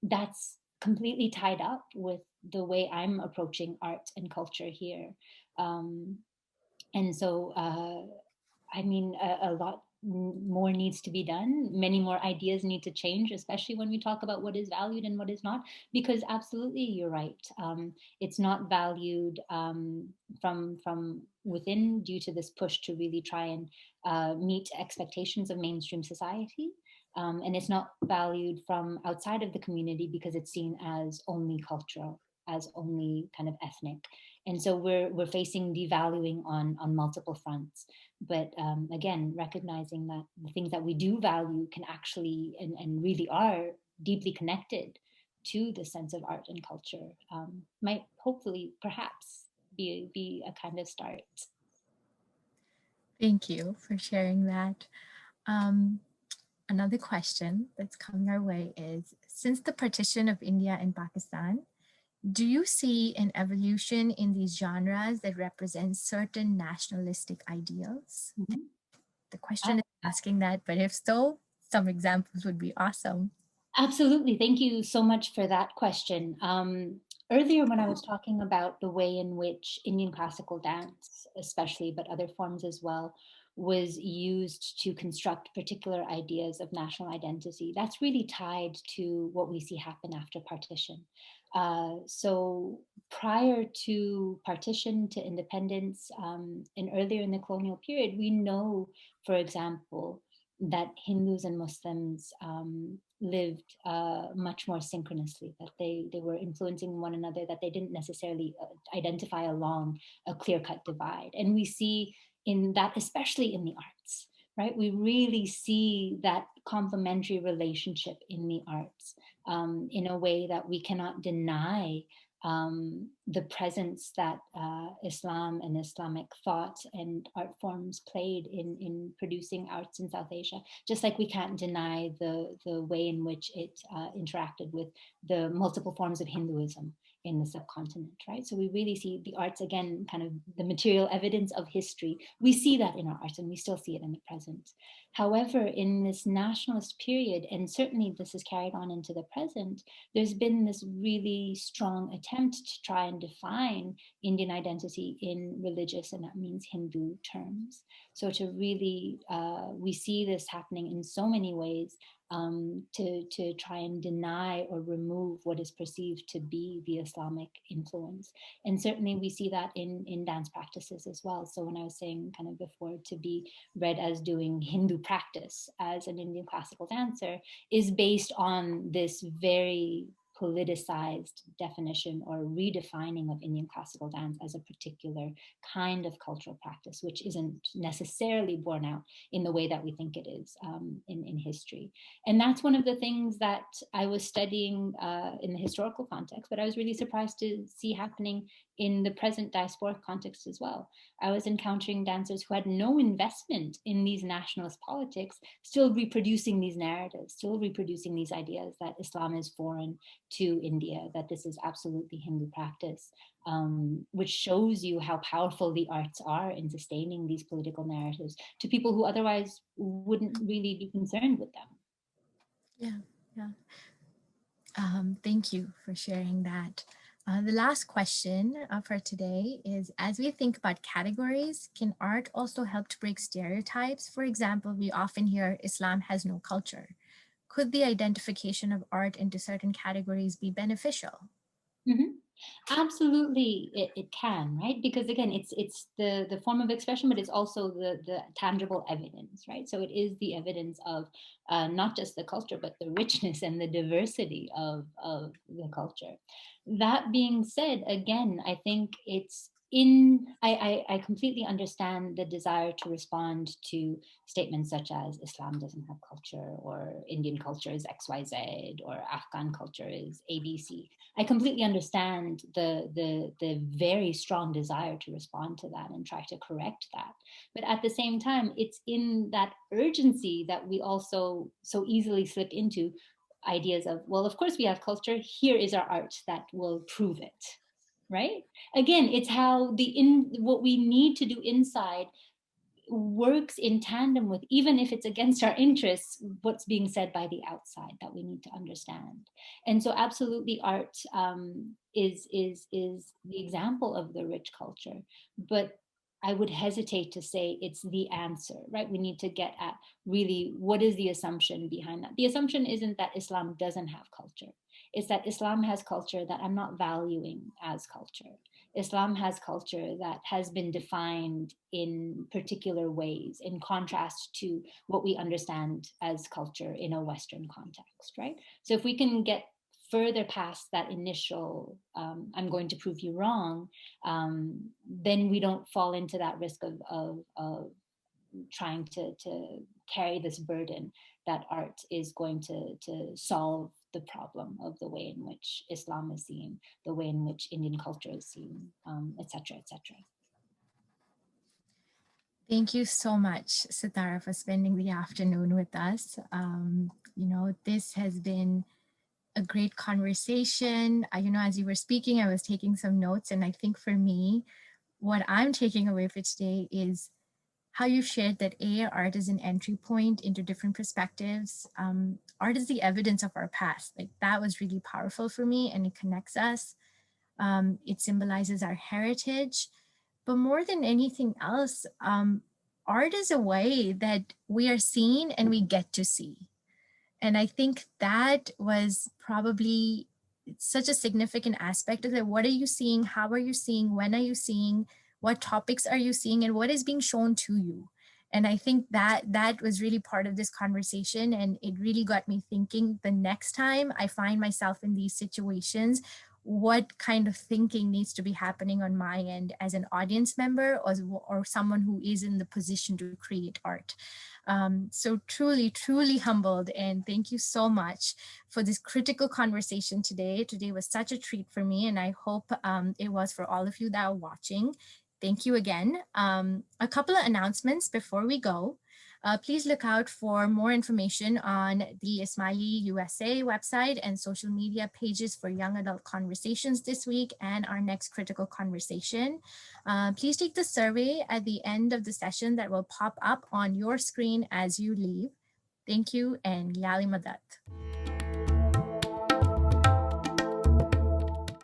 that's completely tied up with the way I'm approaching art and culture here. Um, and so, I mean, a lot more needs to be done. Many more ideas need to change, especially when we talk about what is valued and what is not, because absolutely, you're right. It's not valued from within due to this push to really try and meet expectations of mainstream society. And it's not valued from outside of the community because it's seen as only cultural, as only kind of ethnic. And so we're facing devaluing on multiple fronts. But again, recognizing that the things that we do value can actually and really are deeply connected to the sense of art and culture, might hopefully perhaps be a kind of start. Thank you for sharing that. Um, Another question that's coming our way is, since the partition of India and Pakistan, do you see an evolution in these genres that represent certain nationalistic ideals? Mhm. The question is asking that, but if so, some examples would be awesome. Absolutely. Thank you so much for that question. Earlier, when I was talking about the way in which Indian classical dance, especially, but other forms as well, was used to construct particular ideas of national identity, that's really tied to what we see happen after partition. So prior to partition, to independence, and earlier in the colonial period, we know, for example, that Hindus and Muslims lived much more synchronously, that they were influencing one another, that they didn't necessarily identify along a clear-cut divide. And we see in that, especially in the arts, right? We really see that complementary relationship in the arts in a way that we cannot deny the presence that Islam and Islamic thought and art forms played in producing arts in South Asia, just like we can't deny the way in which it interacted with the multiple forms of Hinduism in the subcontinent, right? So we really see the arts, again, kind of the material evidence of history. We see that in our arts and we still see it in the present. However, in this nationalist period, and certainly this is carried on into the present, there's been this really strong attempt to try and define Indian identity in religious, and that means Hindu terms. So to really, we see this happening in so many ways. to try and deny or remove what is perceived to be the Islamic influence. And certainly we see that in dance practices as well. So when I was saying kind of before, to be read as doing Hindu practice as an Indian classical dancer is based on this very politicized definition or redefining of Indian classical dance as a particular kind of cultural practice, which isn't necessarily borne out in the way that we think it is in history. And that's one of the things that I was studying in the historical context, but I was really surprised to see happening in the present diasporic context as well. I was encountering dancers who had no investment in these nationalist politics, still reproducing these narratives, still reproducing these ideas that Islam is foreign to India, that this is absolutely Hindu practice, which shows you how powerful the arts are in sustaining these political narratives to people who otherwise wouldn't really be concerned with them. Yeah, yeah. Thank you for sharing that. The last question for today is, as we think about categories, can art also help to break stereotypes? For example, we often hear Islam has no culture. Could the identification of art into certain categories be beneficial? Mm-hmm. Absolutely, it can, right? Because again, it's the form of expression, but it's also the tangible evidence, right? So it is the evidence of not just the culture, but the richness and the diversity of the culture. That being said, again, I think it's I completely understand the desire to respond to statements such as Islam doesn't have culture, or Indian culture is XYZ, or Afghan culture is ABC. I completely understand the very strong desire to respond to that and try to correct that. But at the same time, it's in that urgency that we also so easily slip into ideas of, well, of course we have culture. Here is our art that will prove it, right? Again, it's how what we need to do inside works in tandem with, even if it's against our interests, what's being said by the outside that we need to understand. And so absolutely art is the example of the rich culture, but I would hesitate to say it's the answer, right? We need to get at really what is the assumption behind that. The assumption isn't that Islam doesn't have culture. It's that Islam has culture that I'm not valuing as culture. Islam has culture that has been defined in particular ways, in contrast to what we understand as culture in a Western context, right? So if we can get further past that initial, I'm going to prove you wrong, then we don't fall into that risk of trying to carry this burden that art is going to solve the problem of the way in which Islam is seen, the way in which Indian culture is seen, etc., etc. Thank you so much, Sitara, for spending the afternoon with us. This has been a great conversation. As you were speaking, I was taking some notes, and I think for me, what I'm taking away for today is how you shared that art is an entry point into different perspectives. Art is the evidence of our past. Like, that was really powerful for me, and it connects us. It symbolizes our heritage, but more than anything else, art is a way that we are seen and we get to see. And I think that was probably such a significant aspect of it. What are you seeing? How are you seeing? When are you seeing? What topics are you seeing? And what is being shown to you? And I think that was really part of this conversation. And it really got me thinking, the next time I find myself in these situations, what kind of thinking needs to be happening on my end as an audience member, or someone who is in the position to create art. So truly, truly humbled, and thank you so much for this critical conversation today. Today was such a treat for me, and I hope it was for all of you that are watching. Thank you again. A couple of announcements before we go. Please look out for more information on the ISMAILI USA website and social media pages for young adult conversations this week and our next critical conversation. Please take the survey at the end of the session that will pop up on your screen as you leave. Thank you, and Yali Madat.